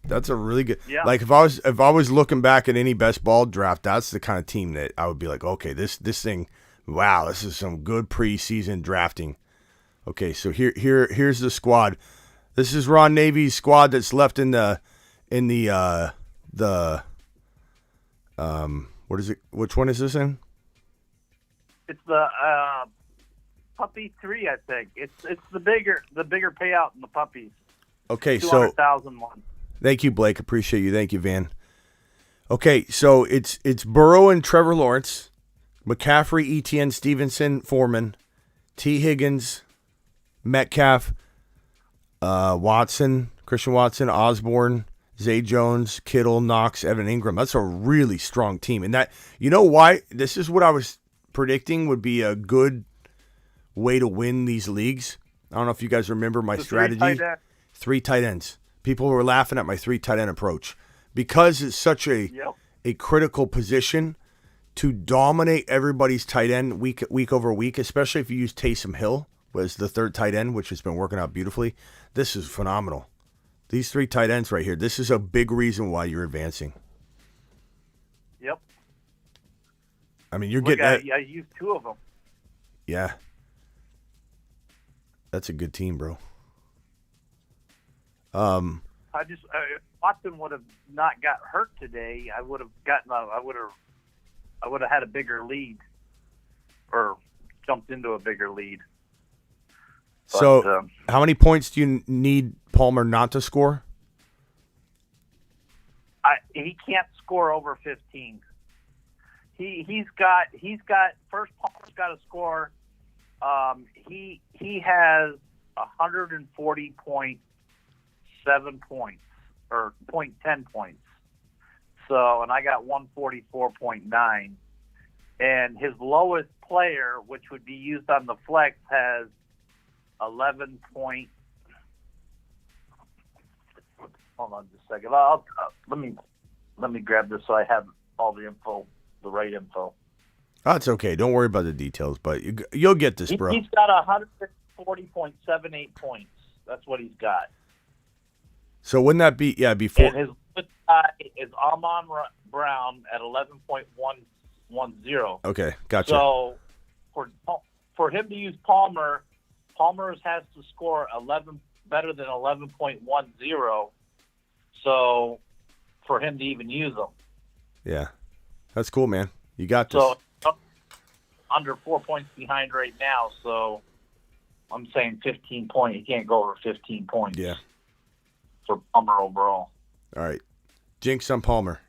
That's a really good. Yeah. Like if I was looking back at any best ball draft, that's the kind of team that I would be like, okay, this thing, wow, this is some good preseason drafting. Okay, so here's the squad. This is Ron Navy's squad that's left in the what is it? Which one is this in? It's the puppy 3, I think. It's the bigger payout in the puppies. Okay, so 200,001. Thank you, Blake. Appreciate you. Thank you, Van. Okay, so it's Burrow and Trevor Lawrence, McCaffrey, Etienne, Stevenson, Foreman, T. Higgins, Metcalf, Watson, Christian Watson, Osborne, Zay Jones, Kittle, Knox, Evan Ingram. That's a really strong team. And that, you know why? This is what I was predicting would be a good way to win these leagues. I don't know if you guys remember my strategy. Three tight ends. People were laughing at my 3 tight end approach because it's such a critical position to dominate everybody's tight end week over week, especially if you use Taysom Hill was the 3rd tight end, which has been working out beautifully. This is phenomenal. These 3 tight ends right here, this is a big reason why you're advancing. Yep. I mean, you're getting I used 2 of them. Yeah. That's a good team, bro. I just Watson would have not got hurt today. I would have had a bigger lead, or jumped into a bigger lead. But, so, how many points do you need Palmer not to score? He can't score over 15. He's got first. Palmer's got to score. He has 140.7 points or 0.10 points. So, and I got 144.9. And his lowest player, which would be used on the flex, has 11 point. Hold on just a second. Let me grab this so I have all the info, the right info. That's okay. Don't worry about the details, but you'll get this, bro. He's got 140.78 points. That's what he's got. So wouldn't that be before? And his lowest guy is Amon Brown at 11.110. Okay, gotcha. So for him to use Palmer has to score 11 better than 11.10. So for him to even use them. Yeah, that's cool, man. You got this. So under 4 points behind right now. So I'm saying 15 points. You can't go over 15 points. Yeah. For Palmer overall. All right. Jinx on Palmer.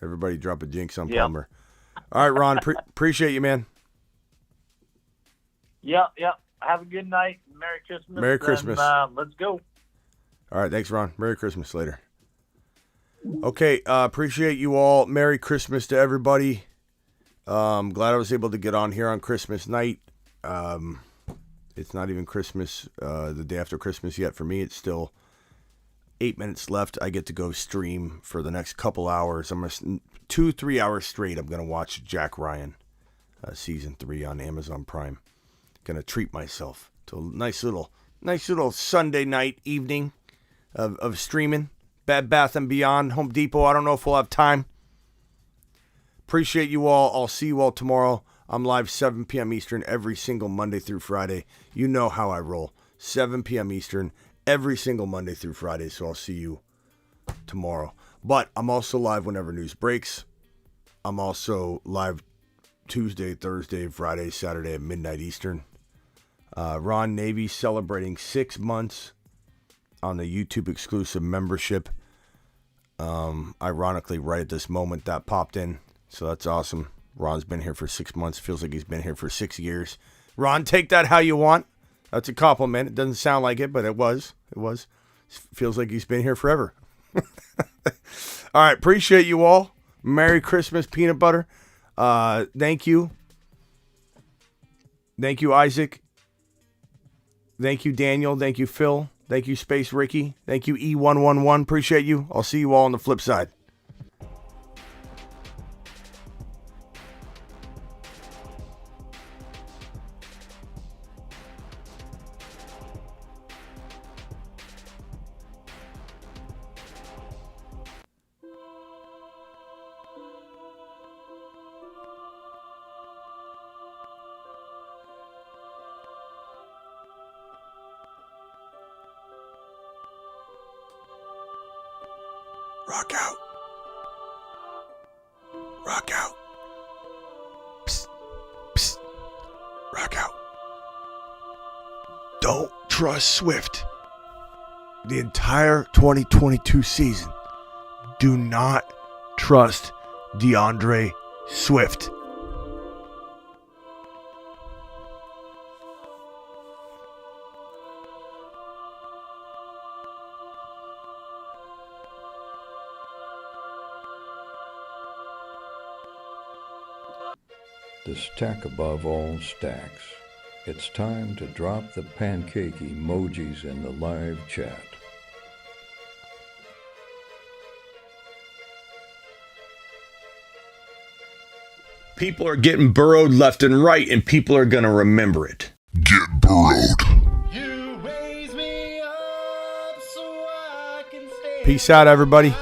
Everybody drop a jinx on Yep. Palmer. All right, Ron. Appreciate you, man. Yep. Have a good night. Merry Christmas. Merry Christmas. And, let's go. All right. Thanks, Ron. Merry Christmas later. Okay. Appreciate you all. Merry Christmas to everybody. Glad I was able to get on here on Christmas night. It's not even Christmas, the day after Christmas yet for me. It's still 8 minutes left. I get to go stream for the next couple hours. I'm going to 2-3 hours straight. I'm going to watch Jack Ryan, season 3 on Amazon Prime. Going to treat myself to a nice little Sunday night evening of streaming. Bed Bath & Beyond, Home Depot. I don't know if we'll have time. Appreciate you all. I'll see you all tomorrow. I'm live 7 p.m. Eastern every single Monday through Friday. You know how I roll. 7 p.m. Eastern every single Monday through Friday. So I'll see you tomorrow. But I'm also live whenever news breaks. I'm also live Tuesday, Thursday, Friday, Saturday at midnight Eastern. Ron Navy celebrating 6 months on the YouTube exclusive membership. Ironically, right at this moment, that popped in. So that's awesome. Ron's been here for 6 months. Feels like he's been here for 6 years. Ron, take that how you want. That's a compliment. It doesn't sound like it, but it was. It was. Feels like he's been here forever. All right. Appreciate you all. Merry Christmas, peanut butter. Thank you. Thank you, Isaac. Thank you, Daniel. Thank you, Phil. Thank you, Space Ricky. Thank you, E111. Appreciate you. I'll see you all on the flip side. Rock out. Rock out. Psst. Psst. Rock out. Don't trust Swift. The entire 2022 season. Do not trust DeAndre Swift. The stack above all stacks. It's time to drop the pancake emojis in the live chat. People are getting burrowed left and right, and people are going to remember it. Get burrowed. Peace out, everybody.